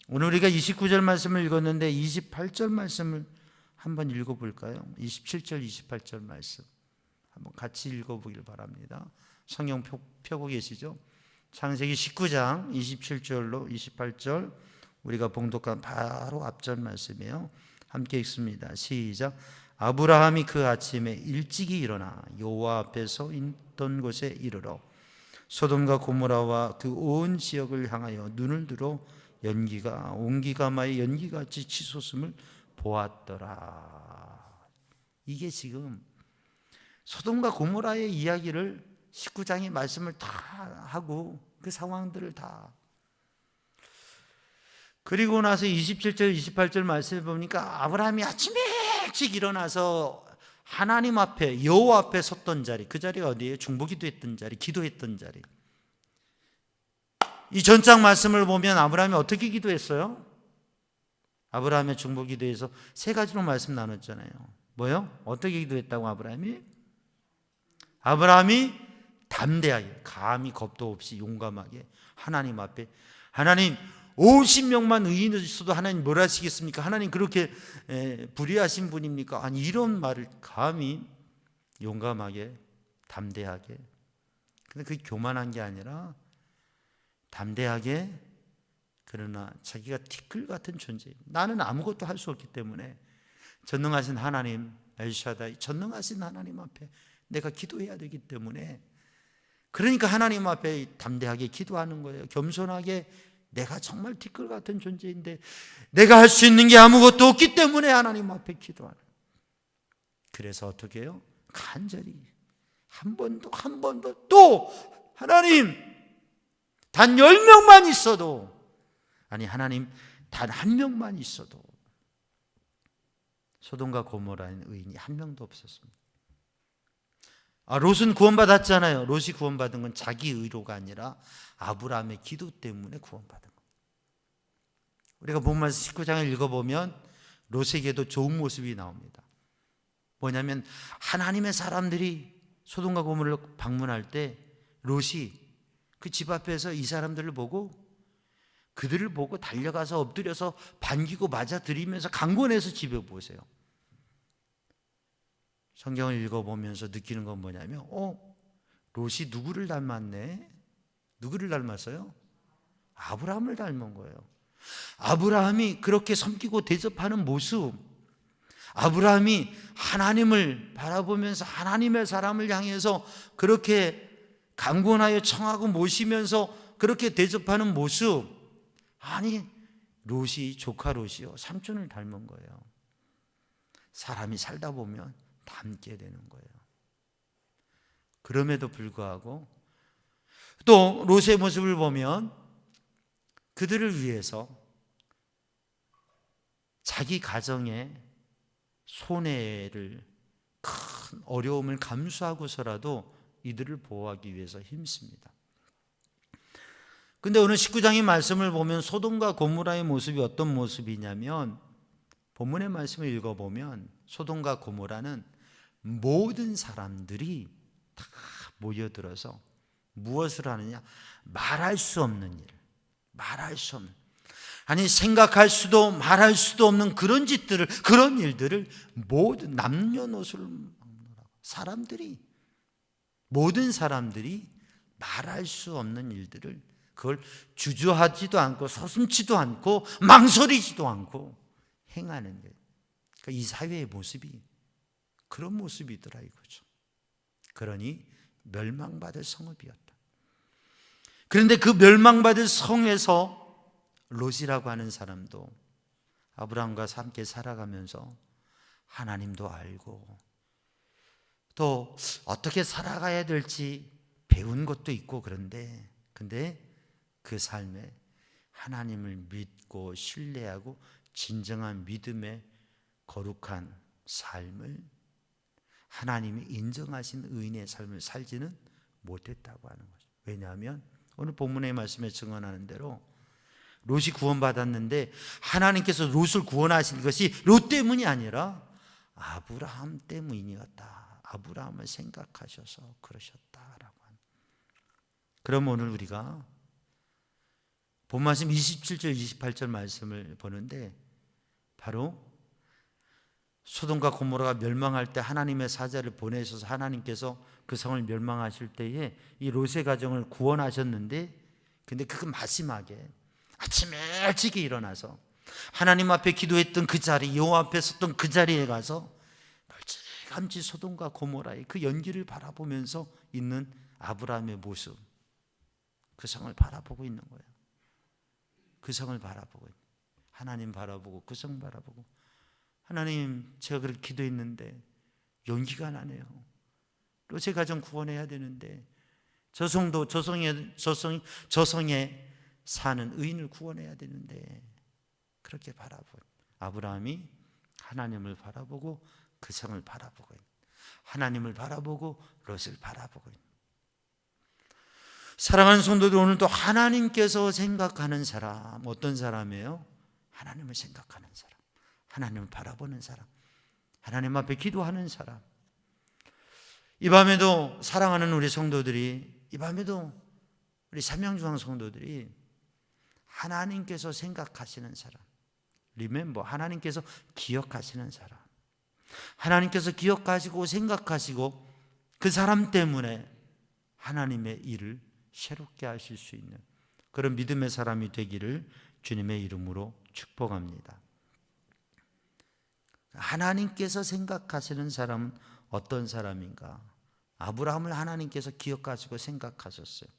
오늘 우리가 29절 말씀을 읽었는데 28절 말씀을 한번 읽어볼까요? 27절 28절 말씀 한번 같이 읽어보길 바랍니다. 성경 펴고 계시죠? 창세기 19장 27절로 28절 우리가 봉독한 바로 앞절 말씀이에요. 함께 읽습니다. 시작. 아브라함이 그 아침에 일찍이 일어나 여호와 앞에 서 있던 곳에 이르러 소돔과 고모라와 그 온 지역을 향하여 눈을 들어 연기가 온기가마의 연기같이 치솟음을 보았더라. 이게 지금 소돔과 고모라의 이야기를 19장의 말씀을 다 하고 그 상황들을 다, 그리고 나서 27절 28절 말씀을 보니까 아브라함이 아침에 일찍 일어나서 하나님 앞에 여호와 앞에 섰던 자리, 그 자리가 어디예요? 중보기도 했던 자리, 기도했던 자리. 이 전장 말씀을 보면 아브라함이 어떻게 기도했어요? 아브라함의 중보기도에서 세 가지로 말씀 나눴잖아요. 뭐요? 어떻게 기도했다고? 아브라함이 담대하게, 감히 겁도 없이 용감하게 하나님 앞에, 하나님 50명만 의인을 있어도 하나님 뭘 하시겠습니까? 하나님 그렇게 불의하신 분입니까? 아니 이런 말을 감히 용감하게 담대하게. 근데 그게 교만한 게 아니라 담대하게, 그러나 자기가 티끌 같은 존재. 나는 아무것도 할 수 없기 때문에 전능하신 하나님, 엘샤다이, 전능하신 하나님 앞에 내가 기도해야 되기 때문에, 그러니까 하나님 앞에 담대하게 기도하는 거예요. 겸손하게, 내가 정말 티끌 같은 존재인데 내가 할 수 있는 게 아무것도 없기 때문에 하나님 앞에 기도하는. 그래서 어떻게 해요? 간절히 한 번도 또 하나님 단 10명만 있어도, 아니 하나님 단 1명만 있어도, 소돔과 고모라는 의인이 1명도 없었습니다. 롯은 구원받았잖아요. 롯이 구원받은 건 자기 의로가 아니라 아브라함의 기도 때문에 구원받은 거예요. 우리가 본문에서 19장을 읽어보면 롯에게도 좋은 모습이 나옵니다. 뭐냐면 하나님의 사람들이 소돔과 고모를 방문할 때 롯이 그 집 앞에서 이 사람들을 보고, 그들을 보고 달려가서 엎드려서 반기고 맞아들이면서 강권해서 집에 보세요. 성경을 읽어보면서 느끼는 건 뭐냐면, 롯이 누구를 닮았네? 누구를 닮았어요? 아브라함을 닮은 거예요. 아브라함이 그렇게 섬기고 대접하는 모습, 아브라함이 하나님을 바라보면서 하나님의 사람을 향해서 그렇게 강권하여 청하고 모시면서 그렇게 대접하는 모습, 아니 롯이, 조카 롯이요, 삼촌을 닮은 거예요. 사람이 살다 보면 닮게 되는 거예요. 그럼에도 불구하고 또 롯의 모습을 보면 그들을 위해서 자기 가정의 손해를, 큰 어려움을 감수하고서라도 이들을 보호하기 위해서 힘씁니다. 근데 오늘 19장의 말씀을 보면 소돔과 고모라의 모습이 어떤 모습이냐면, 본문의 말씀을 읽어보면 소돔과 고모라는 모든 사람들이 다 모여들어서 무엇을 하느냐? 말할 수 없는 일, 말할 수 없는, 아니 생각할 수도 말할 수도 없는 그런 짓들을, 그런 일들을 모든 남녀노소를 사람들이, 모든 사람들이 말할 수 없는 일들을, 그걸 주저하지도 않고 서슴지도 않고 망설이지도 않고 행하는 게, 그러니까 이 사회의 모습이 그런 모습이더라 이거죠. 그러니 멸망받을 성읍이었다. 그런데 그 멸망받을 성에서 롯이라고 하는 사람도 아브라함과 함께 살아가면서 하나님도 알고 또 어떻게 살아가야 될지 배운 것도 있고, 근데 그 삶에 하나님을 믿고 신뢰하고 진정한 믿음의 거룩한 삶을, 하나님이 인정하신 의인의 삶을 살지는 못했다고 하는 거죠. 왜냐하면 오늘 본문의 말씀에 증언하는 대로 롯이 구원받았는데 하나님께서 롯을 구원하신 것이 롯 때문이 아니라 아브라함 때문이었다. 아브라함을 생각하셔서 그러셨다라고 하는. 그럼 오늘 우리가 본 말씀 27절 28절 말씀을 보는데, 바로 소돔과 고모라가 멸망할 때 하나님의 사자를 보내셔서 하나님께서 그 성을 멸망하실 때에 이 롯의 가정을 구원하셨는데, 근데 그 마지막에 아침에 일찍이 일어나서 하나님 앞에 기도했던 그 자리, 여호와 앞에 섰던 그 자리에 가서 멀찌감치 소돔과 고모라의 그 연기를 바라보면서 있는 아브라함의 모습, 그 성을 바라보고 있는 거예요. 그 성을 바라보고, 하나님 바라보고 그 성 바라보고, 하나님 제가 그렇게 기도했는데 연기가 나네요. 롯의 가정 구원해야 되는데 저성에 사는 의인을 구원해야 되는데, 그렇게 바라본 아브라함이 하나님을 바라보고 그 성을 바라보고 있는, 하나님을 바라보고 롯을 바라보고 있는. 사랑하는 성도들, 오늘도 하나님께서 생각하는 사람, 어떤 사람이에요? 하나님을 생각하는 사람, 하나님을 바라보는 사람, 하나님 앞에 기도하는 사람. 이 밤에도 사랑하는 우리 성도들이, 이 밤에도 우리 삼양중앙 성도들이 하나님께서 생각하시는 사람, 리멤버, 하나님께서 기억하시는 사람, 하나님께서 기억하시고 생각하시고 그 사람 때문에 하나님의 일을 새롭게 하실 수 있는 그런 믿음의 사람이 되기를 주님의 이름으로 축복합니다. 하나님께서 생각하시는 사람은 어떤 사람인가? 아브라함을 하나님께서 기억하시고 생각하셨어요.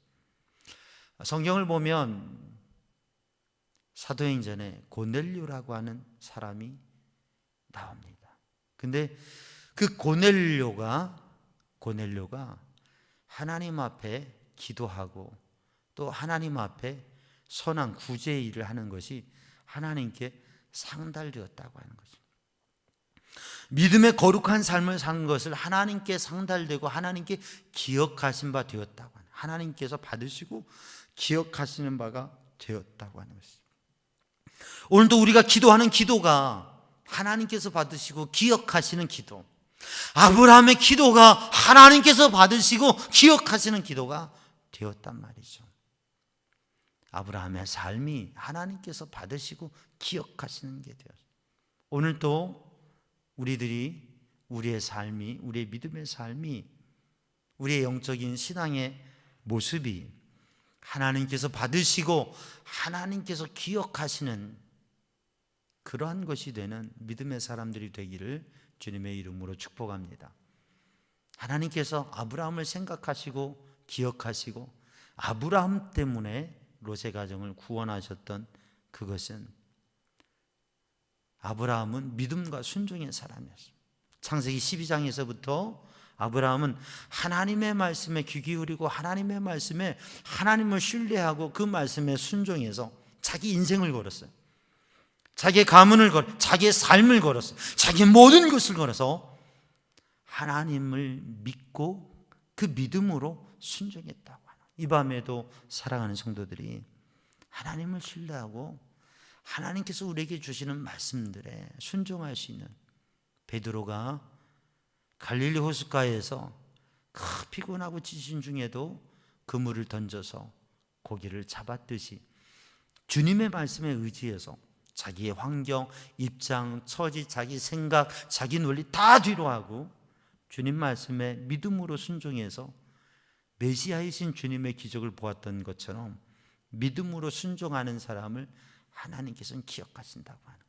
성경을 보면 사도행전에 고넬료라고 하는 사람이 나옵니다. 근데 그 고넬료가 하나님 앞에 기도하고 또 하나님 앞에 선한 구제의 일을 하는 것이 하나님께 상달되었다고 하는 거죠. 믿음의 거룩한 삶을 사는 것을 하나님께 상달되고 하나님께 기억하신 바 되었다고 하는, 하나님께서 받으시고 기억하시는 바가 되었다고 하는 것입니다. 오늘도 우리가 기도하는 기도가 하나님께서 받으시고 기억하시는 기도, 아브라함의 기도가 하나님께서 받으시고 기억하시는 기도가 되었단 말이죠. 아브라함의 삶이 하나님께서 받으시고 기억하시는 게 되었어요. 오늘도 우리들이 우리의 삶이, 우리의 믿음의 삶이, 우리의 영적인 신앙의 모습이 하나님께서 받으시고 하나님께서 기억하시는 그러한 것이 되는 믿음의 사람들이 되기를 주님의 이름으로 축복합니다. 하나님께서 아브라함을 생각하시고 기억하시고 아브라함 때문에 롯의 가정을 구원하셨던 그것은 아브라함은 믿음과 순종의 사람이었습니다. 창세기 12장에서부터 아브라함은 하나님의 말씀에 귀 기울이고 하나님의 말씀에 하나님을 신뢰하고 그 말씀에 순종해서 자기 인생을 걸었어요. 자기의 가문을 걸어, 자기의 삶을 걸었어요. 자기의 모든 것을 걸어서 하나님을 믿고 그 믿음으로 순종했다고 하는, 이 밤에도 사랑하는 성도들이 하나님을 신뢰하고 하나님께서 우리에게 주시는 말씀들에 순종할 수 있는, 베드로가 갈릴리 호숫가에서 피곤하고 지신 중에도 그물을 던져서 고기를 잡았듯이 주님의 말씀에 의지해서 자기의 환경, 입장, 처지, 자기 생각, 자기 논리 다 뒤로 하고 주님 말씀에 믿음으로 순종해서 메시아이신 주님의 기적을 보았던 것처럼 믿음으로 순종하는 사람을 하나님께서는 기억하신다고 하는,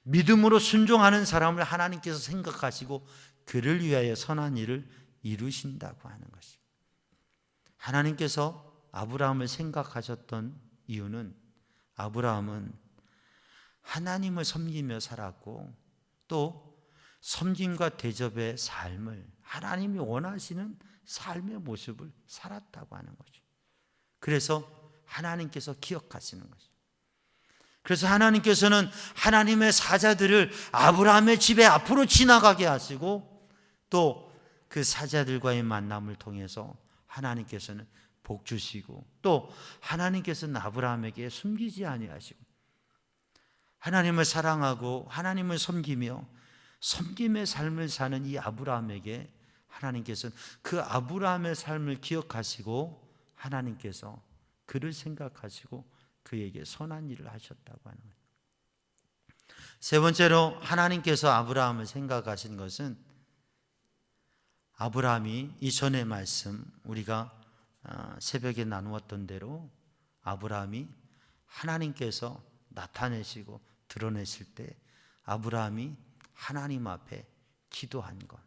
믿음으로 순종하는 사람을 하나님께서 생각하시고 그를 위하여 선한 일을 이루신다고 하는 것이, 하나님께서 아브라함을 생각하셨던 이유는 아브라함은 하나님을 섬기며 살았고 또 섬김과 대접의 삶을, 하나님이 원하시는 삶의 모습을 살았다고 하는 거죠. 그래서 하나님께서 기억하시는 거죠. 그래서 하나님께서는 하나님의 사자들을 아브라함의 집에 앞으로 지나가게 하시고 또 그 사자들과의 만남을 통해서 하나님께서는 복 주시고 또 하나님께서는 아브라함에게 숨기지 아니하시고 하나님을 사랑하고 하나님을 섬기며 섬김의 삶을 사는 이 아브라함에게 하나님께서는 그 아브라함의 삶을 기억하시고 하나님께서 그를 생각하시고 그에게 선한 일을 하셨다고 하는 거예요. 세 번째로 하나님께서 아브라함을 생각하신 것은, 아브라함이 이전의 말씀 우리가 새벽에 나누었던 대로 아브라함이 하나님께서 나타내시고 드러내실 때 아브라함이 하나님 앞에 기도한 것,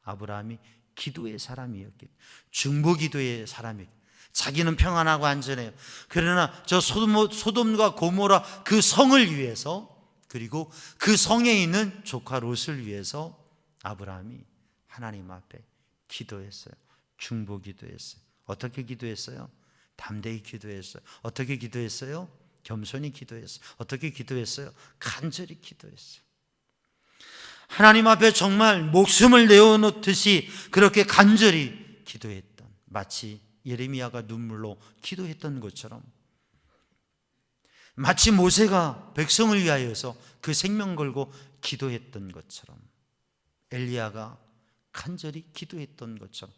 아브라함이 기도의 사람이었기, 중보기도의 사람이었기, 자기는 평안하고 안전해요. 그러나 저 소돔과 고모라 그 성을 위해서, 그리고 그 성에 있는 조카 롯을 위해서 아브라함이 하나님 앞에 기도했어요. 중보기도했어요. 어떻게 기도했어요? 담대히 기도했어요. 어떻게 기도했어요? 겸손히 기도했어요. 어떻게 기도했어요? 간절히 기도했어요. 하나님 앞에 정말 목숨을 내어놓듯이 그렇게 간절히 기도했던, 마치 예레미야가 눈물로 기도했던 것처럼, 마치 모세가 백성을 위하여서 그 생명 걸고 기도했던 것처럼, 엘리야가 간절히 기도했던 것처럼,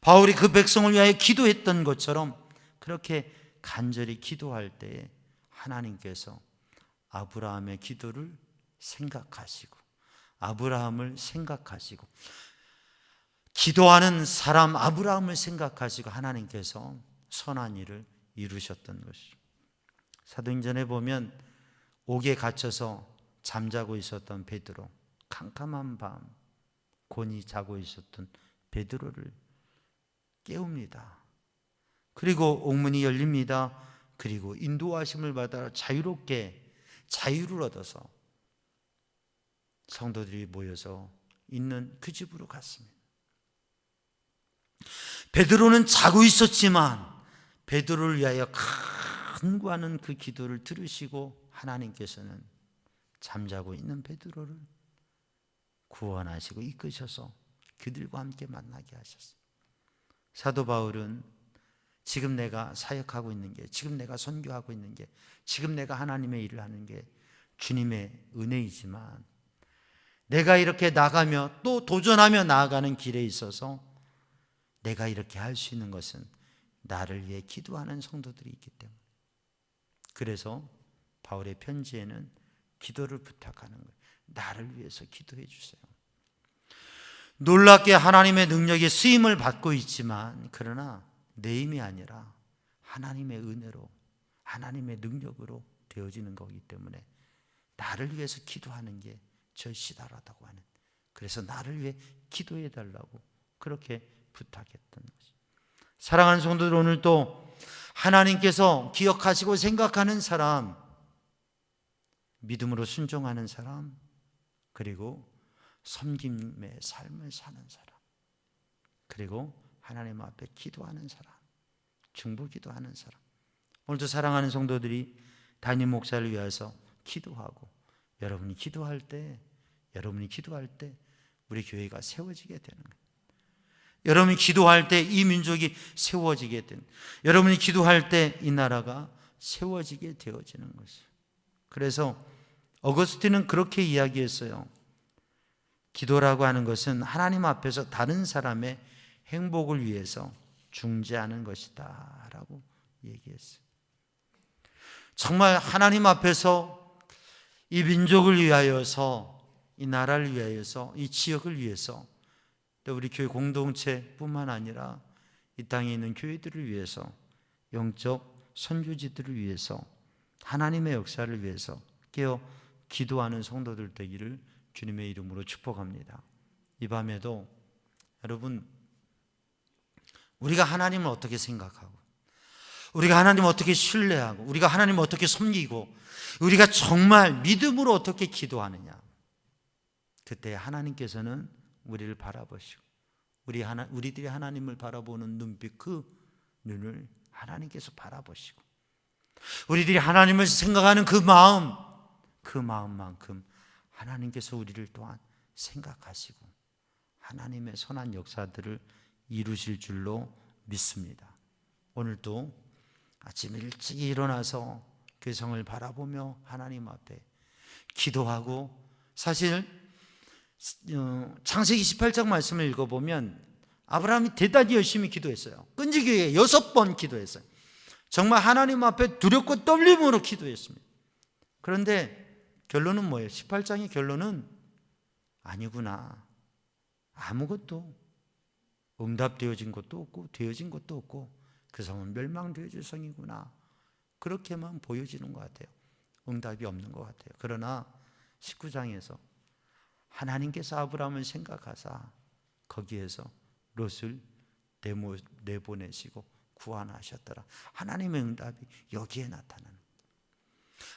바울이 그 백성을 위하여 기도했던 것처럼 그렇게 간절히 기도할 때에 하나님께서 아브라함의 기도를 생각하시고 아브라함을 생각하시고 기도하는 사람 아브라함을 생각하시고 하나님께서 선한 일을 이루셨던 것이죠. 사도행전에 보면 옥에 갇혀서 잠자고 있었던 베드로, 캄캄한 밤 곤히 자고 있었던 베드로를 깨웁니다. 그리고 옥문이 열립니다. 그리고 인도하심을 받아 자유롭게 자유를 얻어서 성도들이 모여서 있는 그 집으로 갔습니다. 베드로는 자고 있었지만 베드로를 위하여 간구하는 그 기도를 들으시고 하나님께서는 잠자고 있는 베드로를 구원하시고 이끄셔서 그들과 함께 만나게 하셨어요. 사도 바울은 지금 내가 사역하고 있는 게, 지금 내가 선교하고 있는 게, 지금 내가 하나님의 일을 하는 게 주님의 은혜이지만 내가 이렇게 나가며 또 도전하며 나아가는 길에 있어서 내가 이렇게 할 수 있는 것은 나를 위해 기도하는 성도들이 있기 때문에, 그래서 바울의 편지에는 기도를 부탁하는 거예요. 나를 위해서 기도해 주세요. 놀랍게 하나님의 능력에 쓰임을 받고 있지만, 그러나 내 힘이 아니라 하나님의 은혜로, 하나님의 능력으로 되어지는 거기 때문에 나를 위해서 기도하는 게 절실하다고 하는, 그래서 나를 위해 기도해 달라고 그렇게 부탁했던 것이. 사랑하는 성도들, 오늘도 하나님께서 기억하시고 생각하는 사람, 믿음으로 순종하는 사람, 그리고 섬김의 삶을 사는 사람, 그리고 하나님 앞에 기도하는 사람, 중보기도하는 사람. 오늘도 사랑하는 성도들이 담임 목사를 위해서 기도하고, 여러분이 기도할 때 우리 교회가 세워지게 되는 거예요. 여러분이 기도할 때 이 민족이 세워지게 되는, 여러분이 기도할 때 이 나라가 세워지게 되어지는 것이에요. 그래서 어거스틴은 그렇게 이야기했어요. 기도라고 하는 것은 하나님 앞에서 다른 사람의 행복을 위해서 중재하는 것이다 라고 얘기했어요. 정말 하나님 앞에서 이 민족을 위하여서, 이 나라를 위하여서, 이 지역을 위해서, 또 우리 교회 공동체뿐만 아니라 이 땅에 있는 교회들을 위해서, 영적 선교지들을 위해서, 하나님의 역사를 위해서 깨어 기도하는 성도들 되기를 주님의 이름으로 축복합니다. 이 밤에도 여러분, 우리가 하나님을 어떻게 생각하고, 우리가 하나님을 어떻게 신뢰하고, 우리가 하나님을 어떻게 섬기고, 우리가 정말 믿음으로 어떻게 기도하느냐, 그때 하나님께서는 우리를 바라보시고, 우리들이 하나님을 바라보는 눈빛, 그 눈을 하나님께서 바라보시고, 우리들이 하나님을 생각하는 그 마음만큼 하나님께서 우리를 또한 생각하시고 하나님의 선한 역사들을 이루실 줄로 믿습니다. 오늘도 아침 일찍 일어나서 그 성을 바라보며 하나님 앞에 기도하고, 사실 창세기 18장 말씀을 읽어보면 아브라함이 대단히 열심히 기도했어요. 끈질기게 6번 기도했어요. 정말 하나님 앞에 두렵고 떨림으로 기도했습니다. 그런데 결론은 뭐예요? 18장의 결론은 아니구나, 아무것도 응답되어진 것도 없고 되어진 것도 없고 그 성은 멸망되어질 성이구나, 그렇게만 보여지는 것 같아요. 응답이 없는 것 같아요. 그러나 19장에서 하나님께서 아브라함을 생각하사 거기에서 롯을 내보내시고 구원하셨더라. 하나님의 응답이 여기에 나타나는,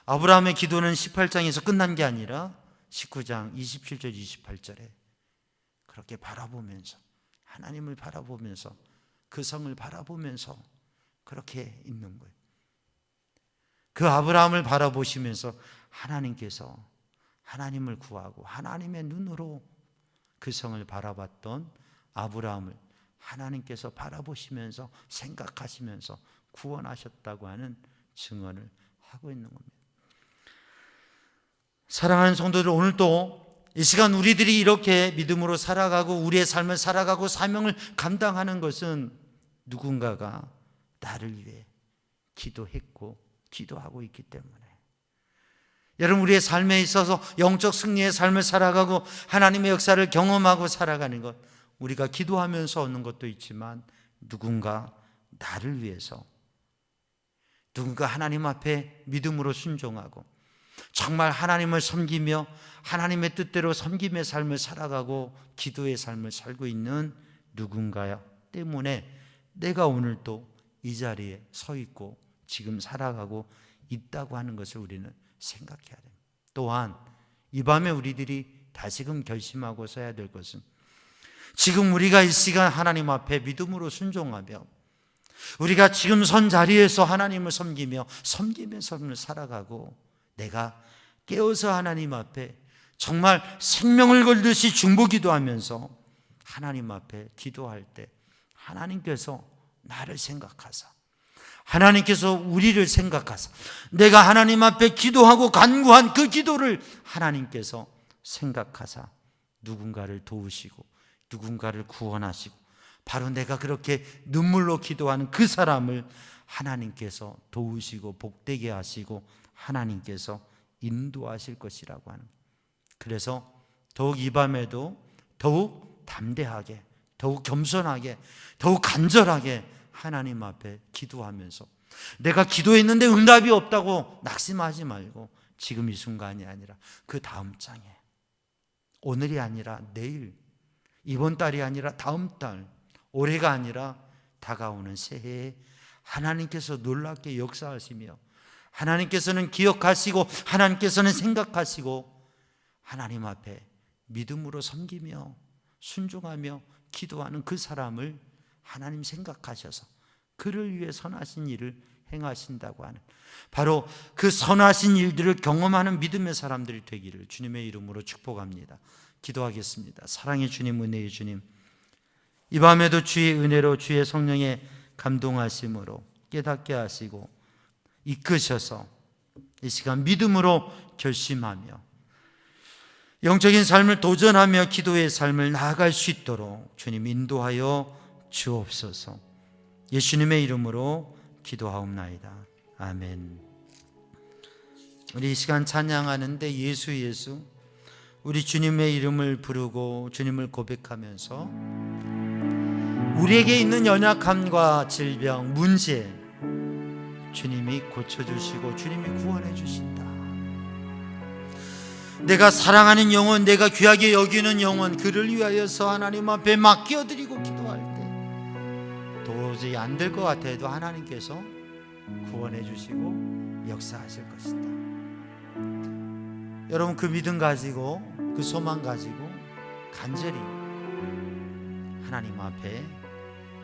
아브라함의 기도는 18장에서 끝난 게 아니라 19장 27절 28절에 그렇게 바라보면서, 하나님을 바라보면서, 그 성을 바라보면서 그렇게 있는 거예요. 그 아브라함을 바라보시면서 하나님께서 하나님을 구하고 하나님의 눈으로 그 성을 바라봤던 아브라함을 하나님께서 바라보시면서 생각하시면서 구원하셨다고 하는 증언을 하고 있는 겁니다. 사랑하는 성도들, 오늘도 이 시간 우리들이 이렇게 믿음으로 살아가고 우리의 삶을 살아가고 사명을 감당하는 것은 누군가가 나를 위해 기도했고 기도하고 있기 때문에, 여러분, 우리의 삶에 있어서 영적 승리의 삶을 살아가고 하나님의 역사를 경험하고 살아가는 것, 우리가 기도하면서 얻는 것도 있지만 누군가 나를 위해서, 누군가 하나님 앞에 믿음으로 순종하고 정말 하나님을 섬기며 하나님의 뜻대로 섬김의 삶을 살아가고 기도의 삶을 살고 있는 누군가 때문에 내가 오늘 또 이 자리에 서 있고 지금 살아가고 있다고 하는 것을 우리는 생각해야 됩니다. 또한 이 밤에 우리들이 다시금 결심하고 서야 될 것은, 지금 우리가 이 시간 하나님 앞에 믿음으로 순종하며 우리가 지금 선 자리에서 하나님을 섬기며 섬김의 삶을 살아가고 내가 깨어서 하나님 앞에 정말 생명을 걸듯이 중보기도하면서 하나님 앞에 기도할 때 하나님께서 나를 생각하사, 하나님께서 우리를 생각하사, 내가 하나님 앞에 기도하고 간구한 그 기도를 하나님께서 생각하사 누군가를 도우시고 누군가를 구원하시고, 바로 내가 그렇게 눈물로 기도하는 그 사람을 하나님께서 도우시고 복되게 하시고 하나님께서 인도하실 것이라고 하는. 그래서 더욱 이 밤에도 더욱 담대하게, 더욱 겸손하게, 더욱 간절하게 하나님 앞에 기도하면서, 내가 기도했는데 응답이 없다고 낙심하지 말고 지금 이 순간이 아니라 그 다음 장에, 오늘이 아니라 내일, 이번 달이 아니라 다음 달, 올해가 아니라 다가오는 새해에 하나님께서 놀랍게 역사하시며 하나님께서는 기억하시고 하나님께서는 생각하시고 하나님 앞에 믿음으로 섬기며 순종하며 기도하는 그 사람을 하나님 생각하셔서 그를 위해 선하신 일을 행하신다고 하는, 바로 그 선하신 일들을 경험하는 믿음의 사람들이 되기를 주님의 이름으로 축복합니다. 기도하겠습니다. 사랑의 주님, 은혜의 주님, 이 밤에도 주의 은혜로 주의 성령의 감동하심으로 깨닫게 하시고 이끄셔서 이 시간 믿음으로 결심하며 영적인 삶을 도전하며 기도의 삶을 나아갈 수 있도록 주님 인도하여 주옵소서. 예수님의 이름으로 기도하옵나이다. 아멘. 우리 이 시간 찬양하는데 예수 예수, 우리 주님의 이름을 부르고 주님을 고백하면서 우리에게 있는 연약함과 질병, 문제 주님이 고쳐주시고 주님이 구원해 주신다. 내가 사랑하는 영혼, 내가 귀하게 여기는 영혼, 그를 위하여서 하나님 앞에 맡겨드리고 기도할 때 도저히 안 될 것 같아도 하나님께서 구원해 주시고 역사하실 것이다. 여러분, 그 믿음 가지고, 그 소망 가지고 간절히 하나님 앞에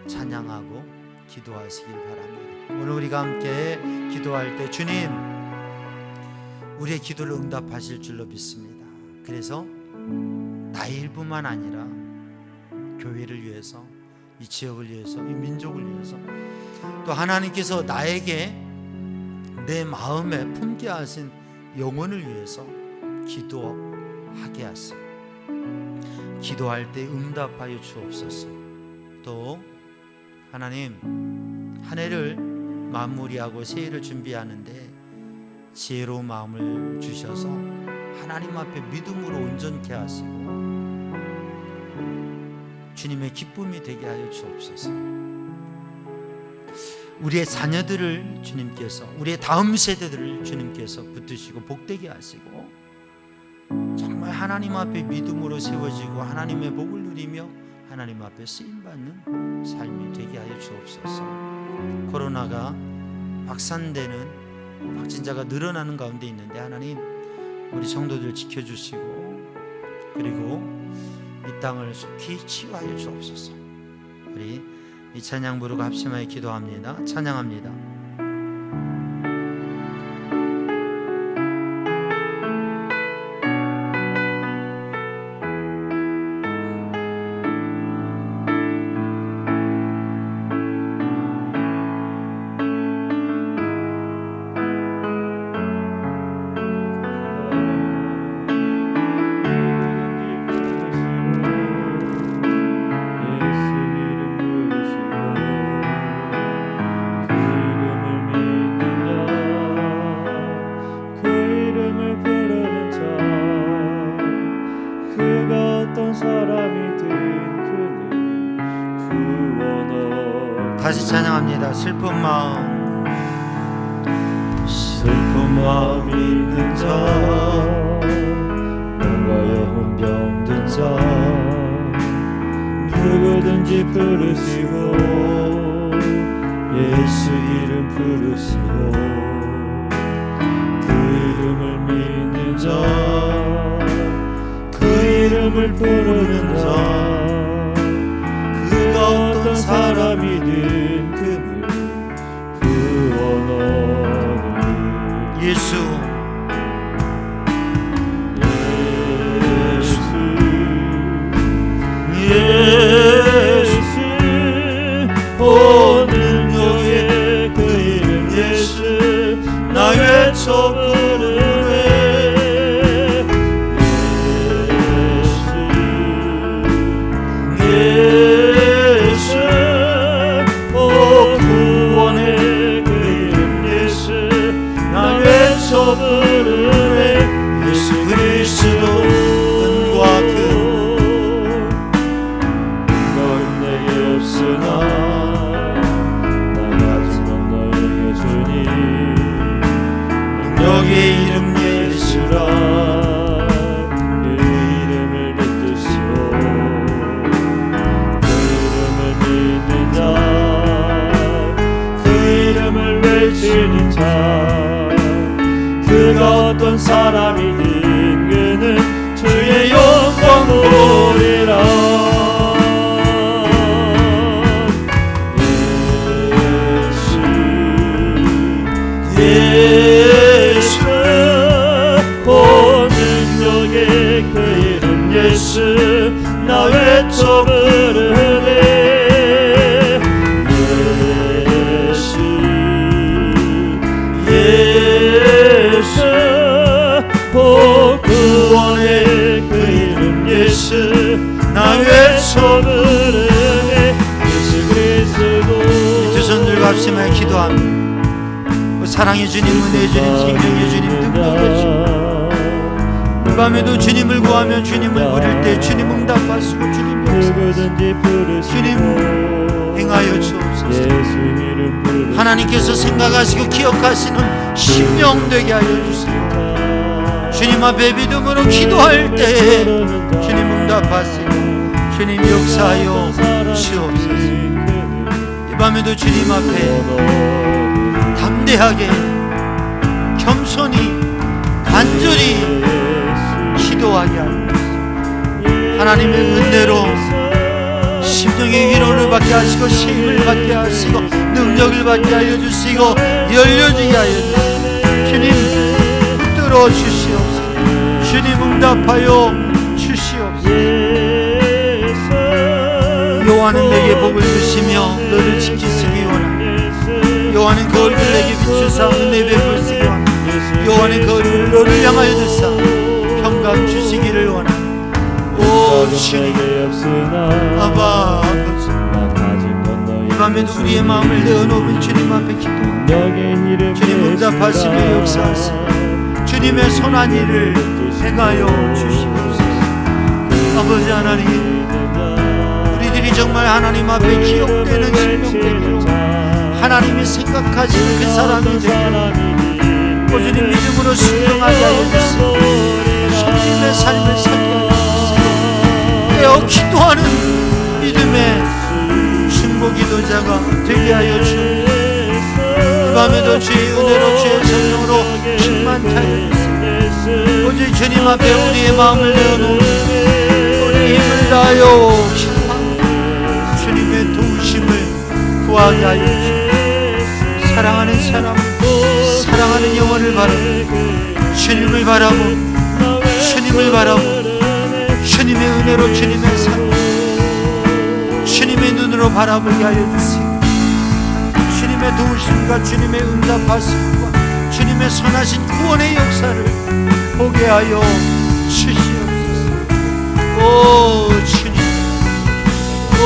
찬양하고 기도하시길 바랍니다. 오늘 우리가 함께 기도할 때 주님 우리의 기도를 응답하실 줄로 믿습니다. 그래서 나의 일뿐만 아니라 교회를 위해서, 이 지역을 위해서, 이 민족을 위해서, 또 하나님께서 나에게 내 마음에 품게 하신 영혼을 위해서 기도하게 하시고 기도할 때 응답하여 주옵소서. 또 하나님, 한 해를 마무리하고 새해를 준비하는데 지혜로운 마음을 주셔서 하나님 앞에 믿음으로 온전케 하시고 주님의 기쁨이 되게 하여 주옵소서. 우리의 자녀들을 주님께서, 우리의 다음 세대들을 주님께서 붙드시고 복되게 하시고 정말 하나님 앞에 믿음으로 세워지고 하나님의 복을 누리며 하나님 앞에 쓰임받는 삶이 되게 하여 주옵소서. 코로나가 확산되는, 확진자가 늘어나는 가운데 있는데 하나님 우리 성도들 지켜주시고 그리고 이 땅을 속히 치유하여 주옵소서. 우리 이 찬양 부르고 합심하여 기도합니다. 찬양합니다. 예수 이름 부르시고 찬양합니다. 슬픈 마음 있는 자, 뭔가에 혼병든 자, 누구든지 부르시고 예수 이름 부르시고 그 이름을 믿는 자, 그 이름을 부르는 자, 그가 어떤 사람이든 그를 구원하리. 예수 예수 오 능력의 그 이름 예수 나 외쳐 부르네. 예수 오 구원의 그 이름 예수 나 외쳐 부르네. 예수 그리스도 은과 금 없으나 나가지만 너에게 주니 능력의 이름 예수라. 그 이름을 믿으시오 그 이름을 믿는 자, 그 이름을 외치는 자, 그가 어떤 사람이든 그는 주의 영광 보리라. 예수 오 능력의 그 이름 예수 나 외쳐 부르네. 예수 예수 오 구원의 그 이름 예수 나 외쳐 부르네. 예수 그리스도. 두 손 들고 합심하여 기도합니다. 사랑의 주님, 은혜의 주님, 생명의 주님, 능력의 주님, 이 밤에도 주님을 구하며 주님을 부를 때 주님 응답하시고 주님 역사하시고 주님 행하여 주옵소서. 하나님께서 생각하시고 기억하시는 심령 되게 하여 주세요. 주님 앞에 믿음으로 기도할 때 주님 응답하시고 주님 역사하여 주옵소서. 이 밤에도 주님 앞에 담대하게 겸손히 간절히 기도하게 하옵소서. 하나님의 은혜로 심령의 위로를 받게 하시고 힘을 받게 하시고 능력을 받게 하여 주시고 열려지게 하여 주시고 주님 붙들어 주시옵소서. 주님 응답하여 주시옵소서. 여호와는 내게 복을 주시며 너를 지키시기 원하니 여호와는 그 얼굴 내게 비추사 은혜 베푸시기 원하니 여호와는 그 얼굴을 너를 향하여 드사 평강 주시기를 원하니. 오 주님 아바 아버지 이 밤에도 우리의 마음을 내어놓은 주님 앞에 기도 주님 응답하시며 역사하시며 주님의 선한 일을 행하여 주시옵소서. 아버지 하나님 우리들이 정말 하나님 앞에 기억되는 심령되기로 하나님이 생각하시는 그 사람이 되고 꾸준히 믿음으로 순종하게 하여 주시고 성님의 삶을 살게 하여 주시고 깨어 기도하는 믿음의 중보 기도자가 되게 하여 주시고 이 밤에도 주의 은혜로 주의 성령으로 충만케 하여 주시고 오직 주님 앞에 우리의 마음을 내어놓는 우리 힘을 다하여 기도하고 주님의 도우심을 구하게 하여 주시고 사랑하는 사람, 사랑하는 영혼을 바라보고 주님을 바라보고 주님을 바라보고 주님의 은혜로 주님의 삶 주님의 눈으로 바라보게 하여 주시고 주님의 도우심과 주님의 응답하심과 주님의 선하신 구원의 역사를 보게 하여 주시옵소서. 오 주님, 오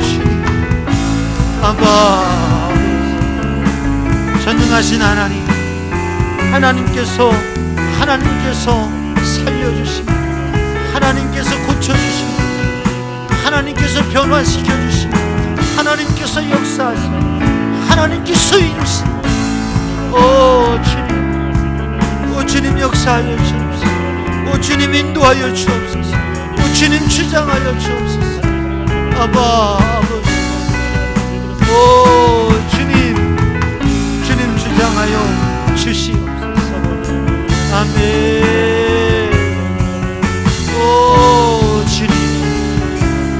주님, 아바 전능하신 하나님, 하나님께서 살려주시고 하나님께서 고쳐주시고 하나님께서 변화시켜주시고 하나님께서 역사하시고 하나님께서 이루시고 오 주님 역사하여 주옵소서. 오 주님 인도하여 주옵소서. 오 주님 주장하여 주옵소서. 아버지 오 주님 주장하여 주시옵소서. 아멘. 오 주님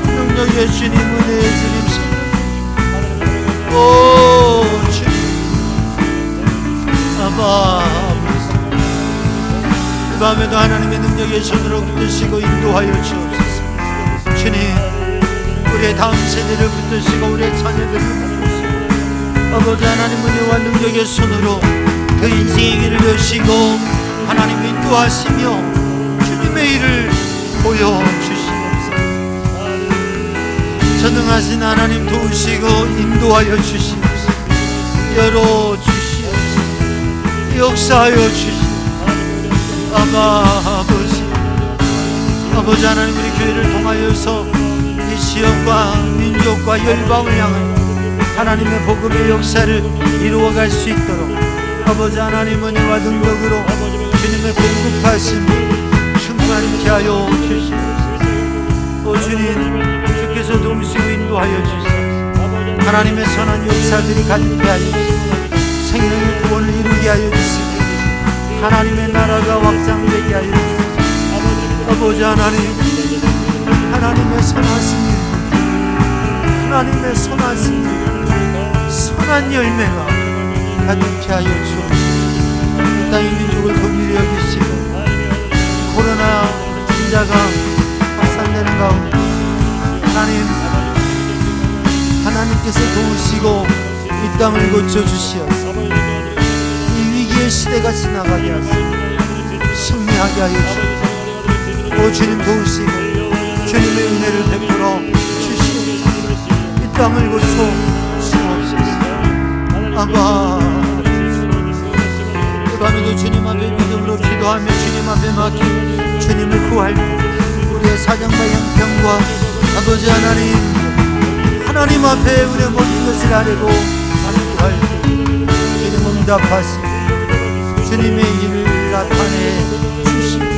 능력의 주님 은혜의 주님 오 주님 아버지 이 밤에도 하나님의 능력의 손으로 붙드시고 인도하여 주옵소서. 주님 우리의 다음 세대를 붙드시고 우리의 자녀들을 붙드시고 아버지 하나님 은혜와 능력의 손으로 그 인생의 길을 여시고 하나님 인도하시며 주님의 일을 보여주시옵소서. 전능하신 하나님 도우시고 인도하여 주시옵소서. 열어주시옵소서. 역사하여 주시옵소서. 아버지 하나님 우리 교회를 통하여서 이 지역과 민족과 열방을 향하여 하나님의 복음의 역사를 이루어갈 수 있도록 아버지 하나님 은혜와 능력으로 주님의 공급하심 충만케 하여 주시옵소서. 오 주님 주께서 도우시고 인도하여 주시옵소서. 하나님의 선한 역사들이 가득해 하여 주시옵소서. 생명의 구원을 이루게 하여 주시옵소서. 하나님의 나라가 확장되게 하여 주시옵소서. 아버지 하나님 하나님의 선하신 하나님의 선하신 선한 열매가 가득해 하여 주옵소서. 땅의 민족을 긍휼히 여기시고 코로나 진자가 확산되는 가운데 하나님께서 도우시고 이 땅을 고쳐주시옵소서. 이 위기의 시대가 지나가게 하시고 승리하게 하여 주옵소서. 오 주님 도우시고 주님의 은혜를 베풀어 주시옵소서. 이 땅을 고쳐 주옵소서. 아바 이 밤에도 주님 앞에 믿음으로 기도하며 주님 앞에 맡기 주님을 구할 우리의 사정과 형편과 아버지 하나님 앞에 우리의 모든 것을 아뢰고 구할 주님 응답하시고 주님의 일을 나타내 주시옵소서.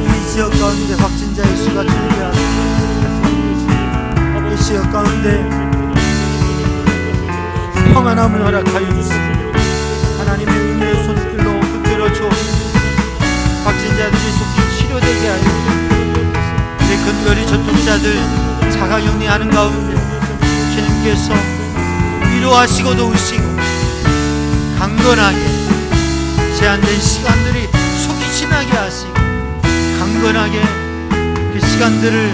이 지역 가운데 확진자의 수가 증가하고 이 지역 가운데 평안함을 허락하여 주시고 하나님의 은혜의 손길로 붙들어 주옵소서. 확진자들이 속히 치료되게 하여 우리 근거리 전통자들 자가격리하는 가운데 주님께서 위로하시고 도우시고 강건하게 제한된 시간들이 속히 지나게 하시고 강건하게 그 시간들을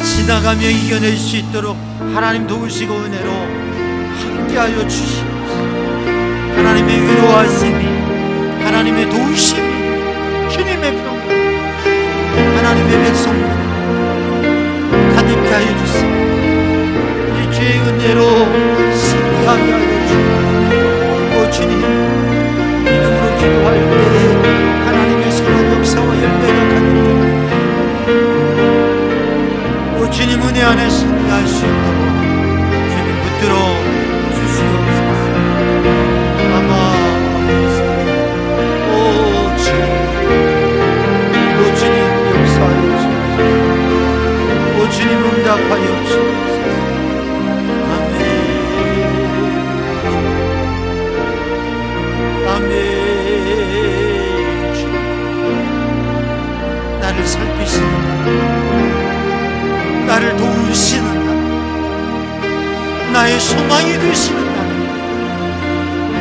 지나가며 이겨낼 수 있도록 하나님 도우시고 은혜로 함께하여 주시옵소서. 하나님의 위로하심이 하나님의 도우심이 주님의 평강 하나님의 백성들 가득히 하여 주시옵소서. 이 주의 은혜로 승리하게 하여 주옵소서. 오 주님 믿음으로 기도할 때 하나님의 선한 역사와 열매가 가득해 오 주님 은혜 안에 승리할 수 있도록 주님 붙들어 주시옵소서. 아마 오 주님 역사하여 주옵소서. 오 주님 응답하여 주옵소서. 아멘. 나를 살피시는 나를 도우시는 나의 소망이 되시는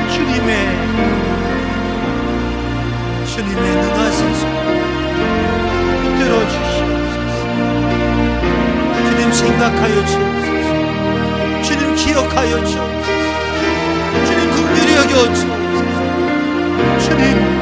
주님의 주님의 능하신 손 붙들어 주시옵소서. 주님 생각하여 주옵소서. 주님 기억하여 주옵소서. 주님 긍휼히 여겨 주옵소서. 주님